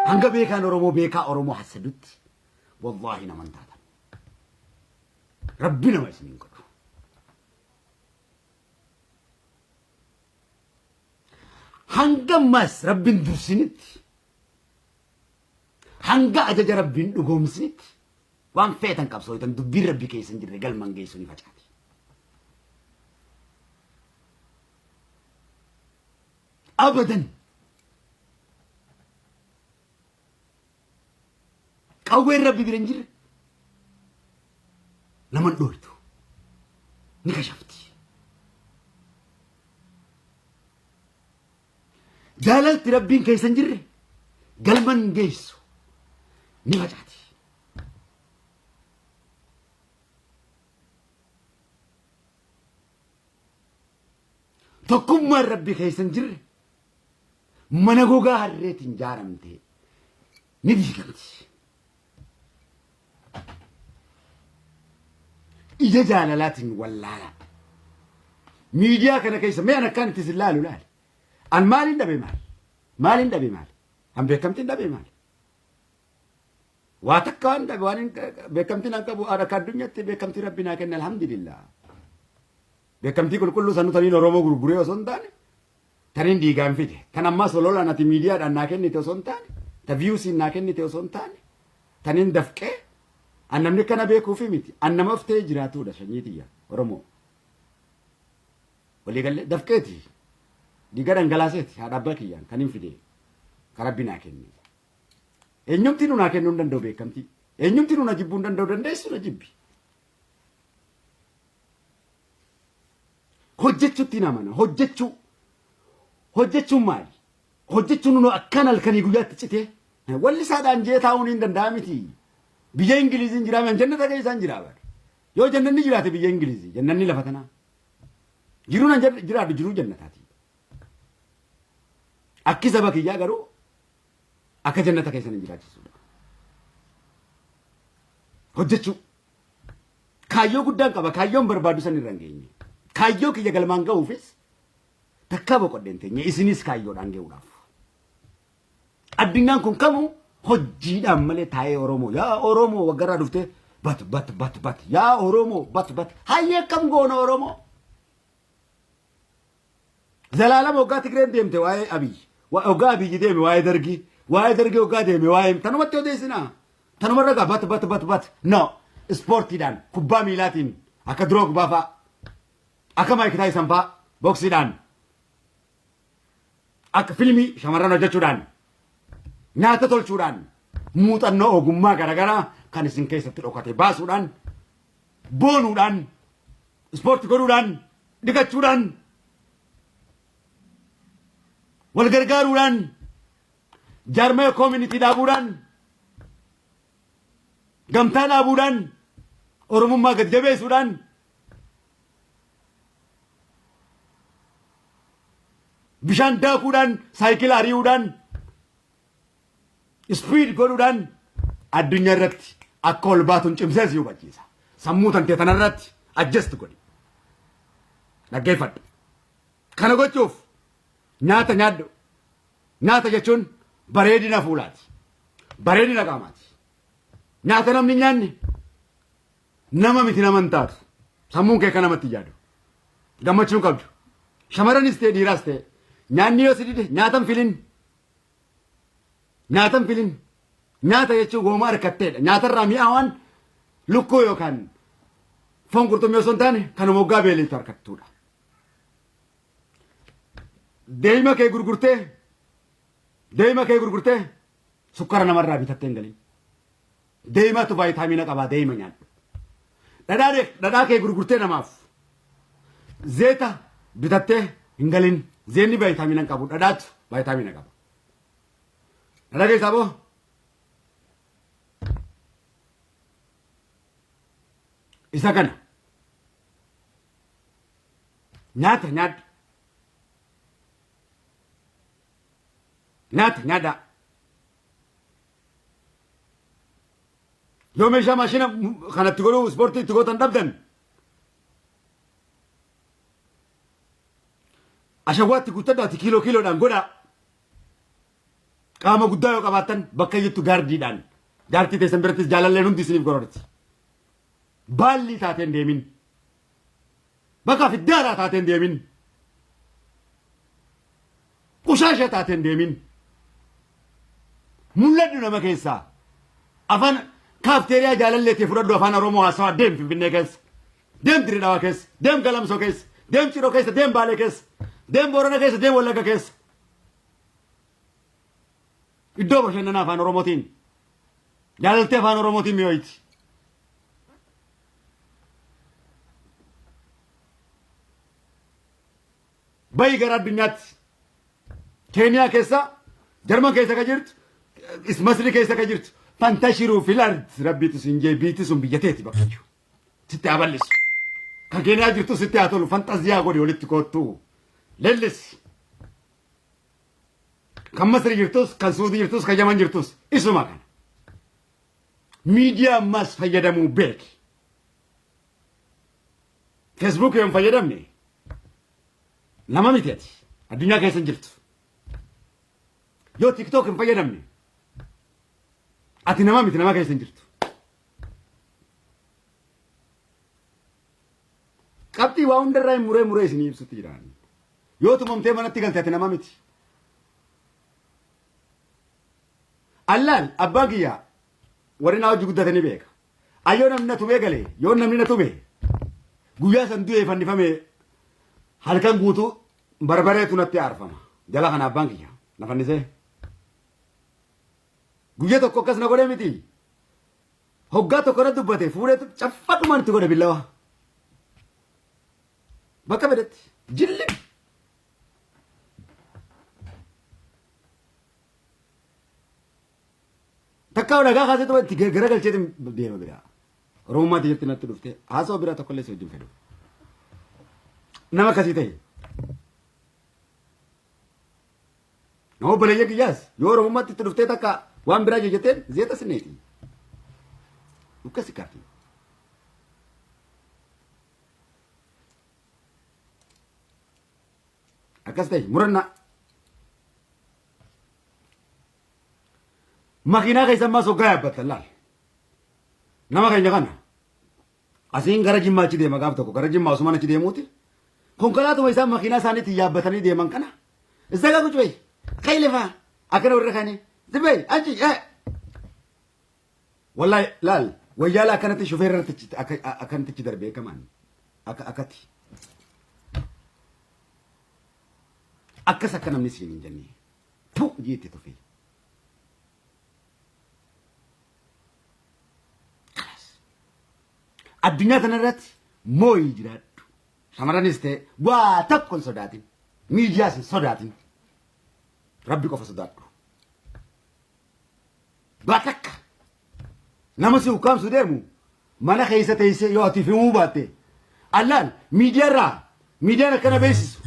hanga beekaan oromoo hasaddutti wallahi naman taatan rabbi nama isiniin godhu hanga mas rabbin dursinitti hanga ajaja rabbin dhugoomsinitti waan feetan qabsootan dubbiin rabbi keessan jirre galman geessu ni facaati abadan qawween rabbi bira hin jirre naman dhooytu ni kashafti jaalalti rabbiin keessan jirre galman geessu ni facaati tokkummaan rabbi keessan jirre mana gogaa harreetiin jaaramte ni diigamti ija jaalalaatiin wallaala miidiyaa kana keessa mee an akkaan itti laalu laale an maalin dhabe maal an beekamtiin dhabe maal waa takka waan dhabe waan beekamtiin an qabu akka addunyaatti beekamtii rabbi naa kenne alhamdulillah beekamtii qulqulluu sanu taniin oromoo gurguree osoo hin taane taniin dhiigaan fide tan ammaas ololaan ati miidiyaadhaan naa kennite osoo hin taane ta viyuusiin naa kennite osoo hin taane taniin dafqee an namni kana beekuufi miti an nama uftee jiraatudha shanyiitiyya oromoo walii galee dafqeeti dhiiga dhangalaaseeti haadha abbaa kiyyaan kan hin fide ka rabbi naa kenne eenyumti nu naa kennuu hin danda'u beekamtii eenyumti nu na jibbuu hin danda'u dandeessu na jibbi hojjechuutti namana hojjechuun maali hojjechuun nu akkaan halkanii guyyaatti citee walli isaadhaan jee taa'uun hin danda'a miti biyya ingiliziin jiraame jannata keessaan jiraaba yoo jannanni jiraate biyya ingilizii jannanni lafa tanaa jiruun an jiraadhu jiruu jannataati akki saba kiyyaa garuu akka jannata keessan hin jiraachisudha hojjechuu kaayyoo guddaan qaba kaayyoon barbaadu san irra hin geenye kaayyoo kiyya galmaan ga'uufis takkaa boqodheen teenye isinis kaayyoodhaan ga'uudhaaf addunyaan kun kamuu hojiidhaan malee taa'ee oromoo yaa oromoo waggarraa dhuftee bat yaa oromoo bat hayyee kam goona oromoo zalaalama waggaa Tigreen deemte waa'ee abiyyi waggaa abiyyi deeme waa'ee dargii waggaa deeme waa'ee tanumatti odeessinaa tanumarra gaa bat no ispoortiidhaan kubbaa miilaatiin akka Drogba fa'a Akka maayikitaa isan faa boksiidhaan akka fiilmii shamarran hojjechuudhaan nyaata tolchuudhaan muuxannoo ogummaa garaagaraa kan isin keessatti dhokate baasuudhaan boonuudhaan ispoortii godhuudhaan dhiqachuudhaan wal gargaaruudhaan jaarmee koomunitii dhaabuudhaan gamtaa dhaabuudhaan oromummaa gad jabeessuudhaan bishaan daakuudhaan saayikila ari'uudhaan speed godhuudhaan addunyaa irratti akka ol baatuun cimsee si hubachiisa. Sammuu tantee tanarratti adjust godhi. Dhaggeeffadhu. Kana gochuuf nyaata nyaadhu. Nyaata jechuun bareedina fuulaati. Bareedina qaamaati. Nyaata namni nyaanne nama miti nama hin taatu. Sammuun kee kan namatti yaadu. Gammachuu qabdu. Shamaranis ta'e dhiiraas ta'e nyaanni yoo si dide nyaatan filin. Nyaatan filin. Nyaata jechuun gooma harkatteedha. Nyaatarraa mi'aawaan lukkuu yookaan foon qurxummii osoo hin taane kan moggaa beeliitu harkattuudha. Deema kee gurgurtee sukkara namarraa bitattee hin galin. Deematu vaayitaamiina qabaa deema nyaadhu. Dhadhaa kee gurgurtee namaaf zeeta bitattee hin galin. Zeenni vaayitaamiina hin qabu. Dhadhaatu vaayitaamiina qaba. Dhadhaa keessaa boo isa kana nyaata nyaadhu. Nyaata nyaadhaa. Yoo meeshaa maashina kanatti godhuu ispoortii itti gootan dhabdan ashawwaatti guuttadhaati kiiloodhaan godhaa. Qaama guddaa yoo qabaattan bakka jettu gaardiidhaan jaartii teessan birattis jaalalleen hundi isiniif gororti. Baalli taateen deemin. Bakka fiddaaraa taateen deemin. Qushaasha taateen deemin. Mul'adhu nama keessaa. Afaan kaafteeriyaa jaalalleetii fudhadhu afaan Oromoo haasawaa deem Finfinnee keessa. Deem Diridawaa keessa. Deem Galamsoo keessa. Deem Ciroo keessa. Deem Baalee keessa. Deem Boorana keessa. Deem Wallagga keessa. Iddoo bashannanaa afaan Oromootiin. Jaalaltee afaan Oromootiin mi'ooyti. Bayi gara addunyaatti. Keeniyaa keessa, Jarman keessa ka jirtu, Masri keessa ka jirtu. Fantashiruu filard rabbiitu sin jee biitti sun biyyateeti bakka jiru. Sitti haa bal'isu. Kan Keeniyaa jirtu sitti haa tolu fantaziyaa godhi walitti koottu. Lellis. Kan Masri jirtus, kan Suudii jirtus, kan Yaman jirtus isuma kana. Miidiyaa ammas fayyadamuu beeki. Facebook yoo hin fayyadamne nama miti ati addunyaa keessa hin jirtu. Yoo TikTok hin fayyadamne ati nama miti nama keessa hin jirtu. Qabxii waa hundarraa hin muree isinii ibsutti jiraan. Yoo tumamtee manatti galte ati nama miti. Allaan abbaa kiyyaa warri naa hojii guddatanii beeka. Ayyoo namni na tumee galee yoo namni na tume guyyaa san du'ee fannifame halkan guutuu barbareetu natti aarfama. Jala kana abbaan kiyya na fannisee. Guyyaa tokko akkas na godhee miti. Hoggaa tokko na dubbate fuudhee caffadhumaan itti godhe billawa. Bakka fedhetti jilli. Takkaa dhagaa kaasee tuba itti garagalcheetiin deema biraa. Oromummaa tiyyatti natti dhufte haasawaa biraa tokkollee si wajjin fedhu. Nama akkasii ta'e. Nama obboleeyya kiyyaas yoo Oromummaatti itti dhuftee takka waan biraa jejjetteen zeeta sinneeti. Dhukkasi kaartii. Akkas ta'e murannaa. Makiinaa keessan maas hoggaa yaabbatan laal. Nama keenya kana. Asiin gara Jimmaa achi deema gaaf tokko gara Jimmaa osumaan achi deemuuti. Konkolaatuma isaan makiinaa isaaniitti yaabbatanii deeman kana. Isa gaa kucubee. Kaylifaa. Akkana warra kaanii. Zibbee achi. Wallahi laal. Wayyaala akkanatti shufeerratti akkanatti darbee kamaan. Akkatti. akkas akka namni siin hin jenne tu jeetti tufe addunyaa kanarratti mooyii jiraadhu shamaranis ta'e waa tokko hin sodaatin miidiyaas hin sodaatin rabbi qofa sodaadhu waa takka nama si ukkaamsu deemu mana keessa teessee yoo ati himuu baatte allaan miidiyaan akkana beeksisu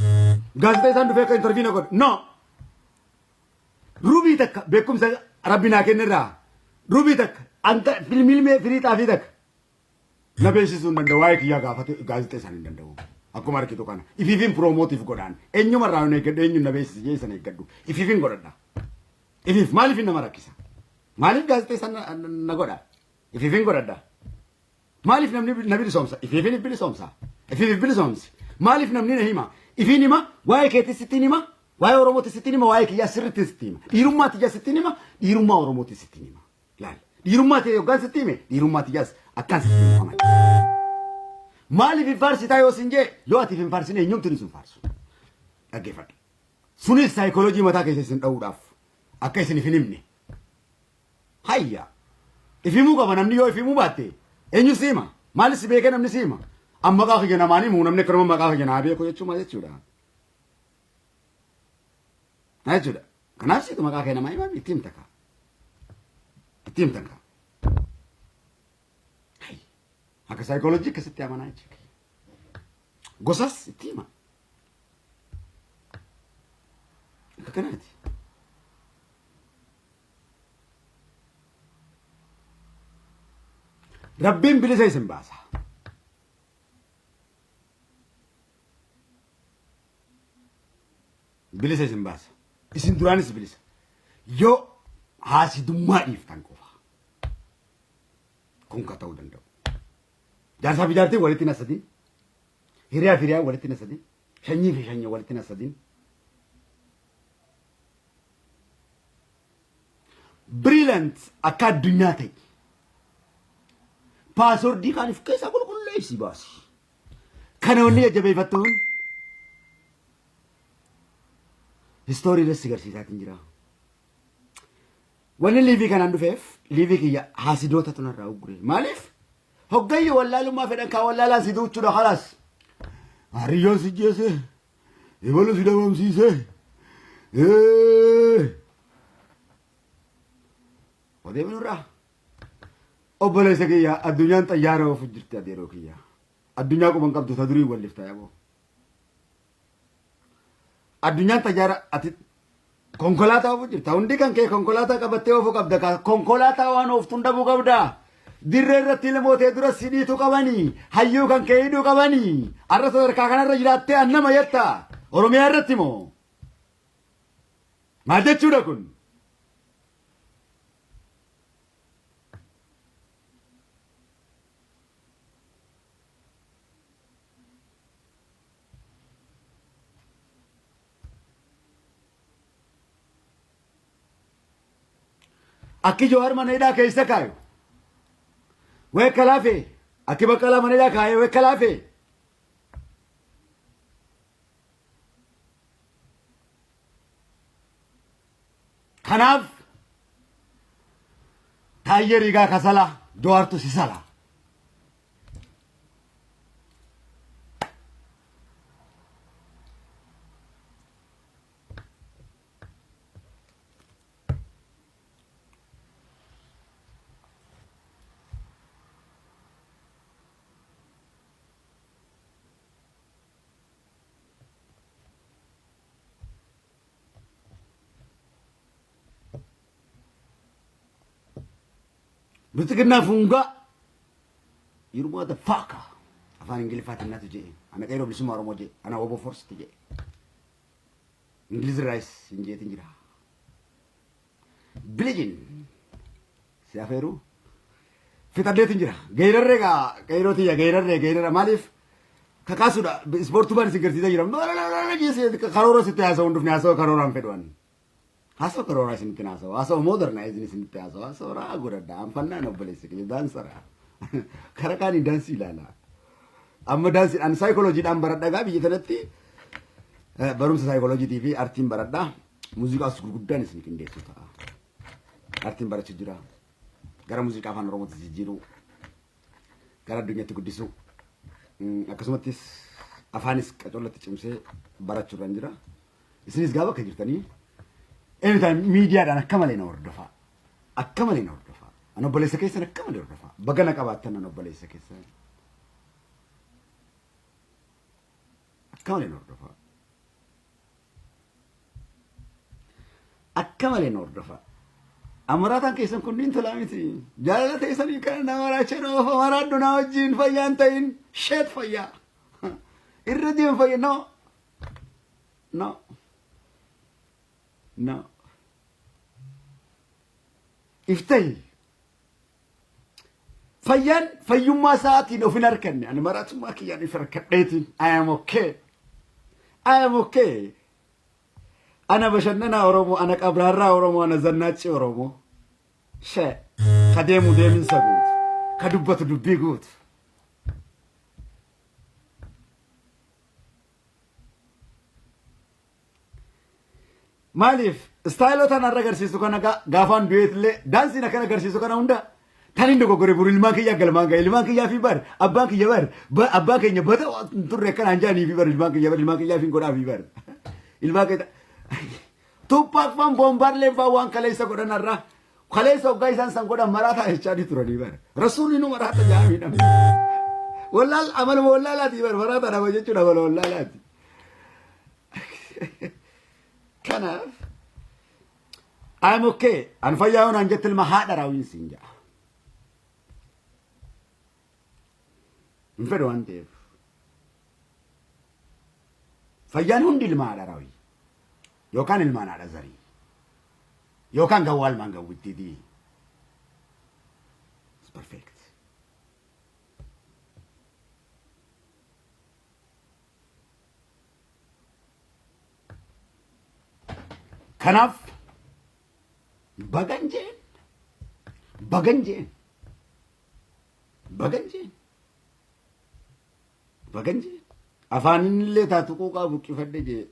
gaazexeessaan dhufee akka intarviina godhe no rubii takka beekumsa rabbi naa kennirraa rubii takka anta filmilmee firii xaafii takka na beeksisuu hin danda'u waa'ee kiyyaa gaafate gaazexeessaan hin danda'u akkuma argitu kana ifiifin piroomotiif godhaan eenyumarraa hin eeggadhu eenyuun na beeksisi jeessan eeggadhu ifiifin godhadha ifiif maaliif nama rakkisa maaliif gaazexeessaan na godha ifiifin godhadha maaliif namni na bilisoomsa ifiifin bilisoomsa ifiif bilisoomsi maaliif namni na hima ifin hima waa'ee keetti sittiin hima waa'ee oromooti sittiin hima waa'ee kiyyaa sirritti sittiin hima dhiirummaa tiyyaa sittiin hima dhiirummaa oromooti sittiin hima laal dhiirummaa tiyyaa yookaan sittiin hime dhiirummaa tiyyaas akkaan sittiin hima maaliif hin faarsitaa yoo sin jee yoo atiif hin faarsine eenyumtuun sun faarsu dhaggeeffadhu sunis saayikooloojii mataa keessa isin dha'uudhaaf akka isin hin himne hayya ifimuu qaba namni yoo ifimuu baatte eenyu siima maalis si beekee namni siima amma maqaa kiyya namaanii muu namni akkanuma maqaa kiyya naa beeku jechuudha jechuudha kanaaf situ maqaa kee namaa himaa itti himtaka akka saayikooloojii akkasitti amanaa jechuudha gosas itti hima akka kanaati rabbiin bilisa isin baasa bilisa isin baasa isin duraanis bilisa yoo haasidummaa dhiiftan qofa kun ka ta'uu danda'u jaarsaa fi jaartii walitti nasadin hiriyaa fi hiriyaa walitti nasadin shanyii fi shanyii walitti nasadin brilliant akka addunyaa ta'e paaswordii kaaniif keessa qulqulleessi baasi kana wanni jajjabeeffattuun historii irratti agarsiisaatiin jira wanni liivii kanaan dhufeef liivii kiyya haasidoota tunarraa uggure maaliif hoggayyo wallaalummaa fedhan kaa wallaalaan si duuchuudha khalaas hariyyoon si jeese ebalu si dhabamsiise odeeminurraa obboleessa kiyya addunyaan xayyaara oofu jirti adeeroo kiyya addunyaa quban qabdu ta durii wallifta yaboo addunyaan xayyaara ati konkolaataa oofu jirta hundi kan kee konkolaataa qabattee oofu qabda ka konkolaataa waan ooftuun dhabuu qabda dirree irratti namootee dura sidhiitu qabanii hayyuu kan kee hidhuu qabanii arra sadarkaa kanarra jiraattee annama yetta oromiyaa irratti moo maal jechuudha kun akki Jowaar mana hidhaa keessa kaayu wekka laafe akki Baqqalaa mana hidhaa kaaye wekka laafe kanaaf Taayyee Riigaa kasala Jowaartu si sala ብልጽግና ፉንጋ ይሩማ ተፋካ አፋን እንግሊፋትና ትጄ አና ቀይሮ ብልስማ ኦሮሞጄ አና ወቦ ፎርስ ትጄ እንግሊዝ ራይስ እንጄት እንጅራ ብልጅን ሲያፈሩ ፊታዴት እንጅራ ገይረረጋ ቀይሮትያ ገይረረ ማሊፍ ከካሱዳ ስፖርቱ ባን ሲገርሲታ ይራ ከሮሮ ሲተያሰው እንዱፍ ያሰው ከሮራን ፈድዋን Haso karora sinitinaso, haso modernize ni sinitaso, haso ragurada, ampanna no bolesi kini dansara. Karakani dansi lala. Amma dansi an psychology dan barada gabi jitanati. barumsa saayikooloojii fi artiin baradhaa. Muuziqaas gurguddaan isin qindeessu ta'a. Artiin barachuu jira. Gara muuziqaa afaan Oromootti jijjiiruu. Gara addunyaatti guddisuu. Akkasumattis afaanis qacollatti cimsee barachuudhaan jira. Isinis gaafa akka jirtanii anytime miidiyaadhaan akka malee na hordofaa. Akka malee na hordofaa. An obboleessa keessan akka malee hordofaa. Baga na qabaattan an obboleessa keessan. Akka malee na hordofaa. Akka malee na hordofaa. Amaraatan keessan kunniin tolaa miti. Jaalala teessanii kan nama raacheen oofa maraaddu na wajjin fayyaan ta'in sheet fayyaa. Irra deeman fayya no. No. No. Iftahi. Fayyaan fayyummaa isaatiin of hin harkanne. Ani maraatummaa kiyyaan if harkadheetiin. I am okay. I am okay. Ana bashannana Oromoo, ana qabraarraa Oromoo, ana zannaachi Oromoo. Shee. Ka deemu deeminsa guutu. Ka dubbatu dubbii guutu. Maaliif istaayilotaan har'a agarsiisu kana gaafaan du'eetillee daansiin akkana agarsiisu kana hunda tan hin dogoggore buru ilmaan kiyyaa galmaan gahe ilmaan kiyyaa fi bar abbaan kiyya bar abbaan keenya bada turre akkana hanjaanii fi bar ilmaan kiyyaa fi godhaa fi bar ilmaan kiyya tuppaak fan boombaarleen faa waan kaleessa godhan har'a kaleessa hoggaa isaan san godhan maraataa jechaanii turanii bar rasuulli nu maraata jaamiidhaan wallaal amaluma wallaalaati bar maraata dhaba jechuudha amala wallaalaati. Kanaaf I'm okay. An fayyaa'uun an jettil ma haadha raawwiin siin ja'a. Hin fedhu waan ta'eef. Fayyaan hundi ilma haadha raawwii. Yookaan ilmaan haadha zarii. Yookaan gawwaa ilmaan gawwittiitii. It's perfect. Kanaaf baganjeen afaanillee taatu quuqaa buqqifadhe jee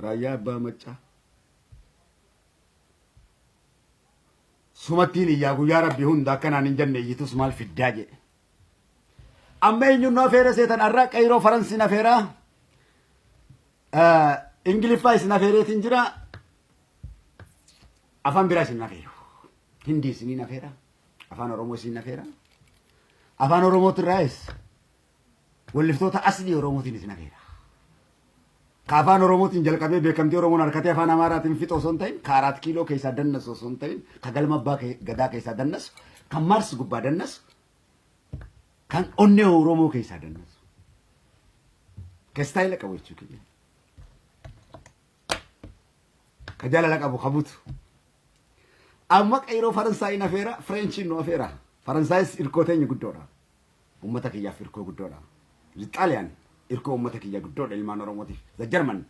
raayyaa abbaa maccaa sumattiin iyyaa guyyaa rabbii hunda akkanaan hin jenne iyyitus maal fiddaa jedhe amma eenyunnoo afeera seetan arraa qayroo faransiin afeeraa ingiliffaa isin afeereetiin jira afaan biraa isin afeeru hindi isiniin afeera afaan oromoo isin afeera afaan oromootiin raayis walliftoota aslii oromootiin isin afeera ka afaan oromootiin jalqabee beekamtii oromoon harkatee afaan amaaraatiin fixoo osoo hin ta'in ka 4 kiiloo keessaa dannasu osoo hin ta'in ka galma abbaa gadaa keessaa dannasu kan maarsi gubbaa dannasu kan onnee oromoo keessaa dannasu ka istaayila qabu jechuu kiyya ka jaalala qabu qabutu. Amma qayroo Faransaayii afeera Fireenchiin nu afeera Faransaayis irkoo teenya guddoodha ummata kiyyaaf irkoo guddoodha Xaaliyaan irkoo ummata kiyya guddoodha ilmaan Oromootiif the German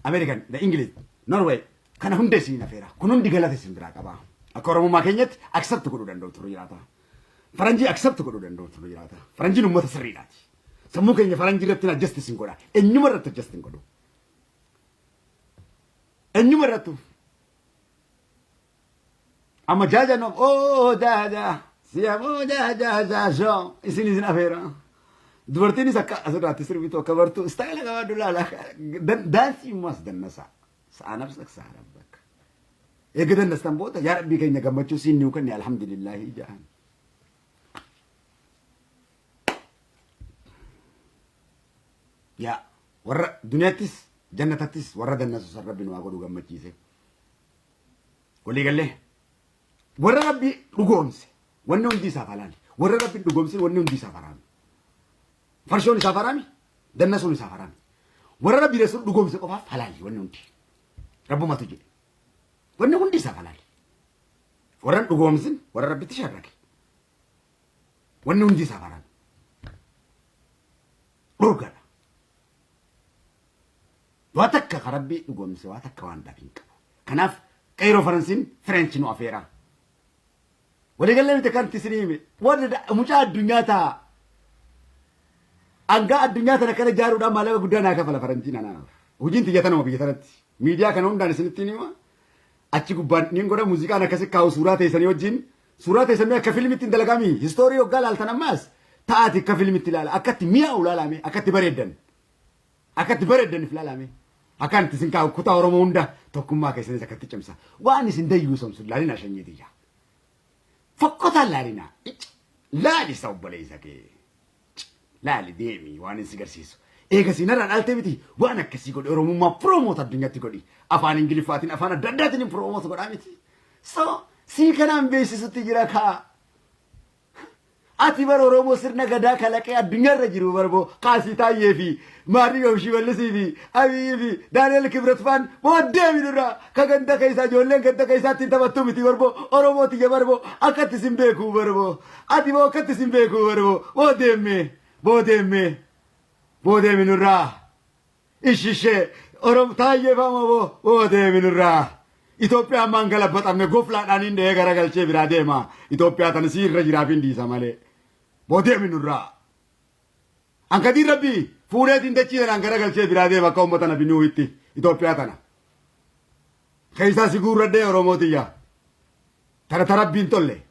American the English Norway kana hunda isin afeera kun hundi galata isin biraa qaba akka Oromummaa keenyatti accept godhuu danda'u turuu jiraata Faranjii accept godhuu danda'u turuu jiraata Faranjiin ummata sirriidhaati sammuu keenya Faranjii irratti adjust isin godha eenyuma irratti adjust hin godhu eenyuma irratti Amma jaja no oh jaja siamo jaja jo isin afeera dubartiinis akka asirratti sirbitu akka bartu istaayila qabaadhu laala dansii mas dannasa sa'aanaf saksaa rabbak eega dannastan booda yaa rabbii keenya gammachuu siin niu kenni alhamdulillahi jaan yaa warra duniyaattis jannatattis warra dannasu san rabbi nu haa godhu gammachiise walii gallee warra rabbi dhugoomse wanni hundi isaaf halaali warra rabbi dhugoomse wanni hundi isaaf haraami farshoon isaaf haraami dannasuun isaaf haraami warra rabbi dhugoomse qofaaf halaali wanni hundi rabbumatu jedhe wanni hundi isaaf halaali warra dhugoomsin warra rabbitti sharrake wanni hundi isaaf haraami dhurgadha waa takka ka rabbi dhugoomse waa takka waan dhabiin qabu kanaaf qayroo faransiin fireenchi nu afeeraa Wali galle mite kan tisnimi wada mucaa addunyaa taa anga addunyaa tana kana jaaruudhaan maallaqa guddaa naa kafala faranjiin anaaf Hojiin tiyyatan nama biyya tanatti. Miidiyaa kana hundaan isinitti hima. Achi gubbaan niin godha muuziqaan akkasi kaa'u suuraa teessanii wajjin. Suuraa teessanii akka fiilmitti hin dalagami. Histoorii hoggaa laaltan ammaas taa'ati akka fiilmitti ilaala. Akkatti mi'aawu ilaalame. Akkatti bareeddan. Akkatti bareeddaniif ilaalame. Akkaan itti isin kaa'u kutaa Oromoo hunda tokkummaa keessanis akkatti cimsa. Waan isin dayyuu somsu laalinaa shanyiitiyya. Fokkotaan laalinaa. Laali isa obboleessa kee. Laali deemi waan isin garsiisu. Eega sinarraan altee miti waan akkasii godhe Oromummaa piroomoota addunyaatti godhi. Afaan Ingiliffaatiin afaan adda addaatiin piroomoota godhaa miti. So sii kanaan beeksisutti jira kaa. Ati bar Oromoo sirna gadaa kalaqee addunyaarra jiru barbo Kaasii Taayyee fi Maariyyoo Shimallisii fi Abiyyi fi Daani'el Kibret faan booddee minurraa ka ganda keessaa ijoolleen ganda keessaatti taphattu miti barbo Oromooti je barbo akkatti sin beekuu barbo ati moo akkatti sin beekuu barbo boodee minurraa ishishee Oromoo Taayyee faama boodee minurraa. Itoophiyaan maan galabbatamne goflaadhaan hin dhahee garagalchee biraa deema. Itoophiyaa tana siirra jiraaf hin dhiisa malee. Boodee minurraa. An Kadir Rabbii fuudheetiin dachiidhaan garagalchee biraa deema akka uummata nabi Nuuhitti Itoophiyaa tana. Keessaa si guurradhee Oromootiyya. Tana tarabbiin tolle.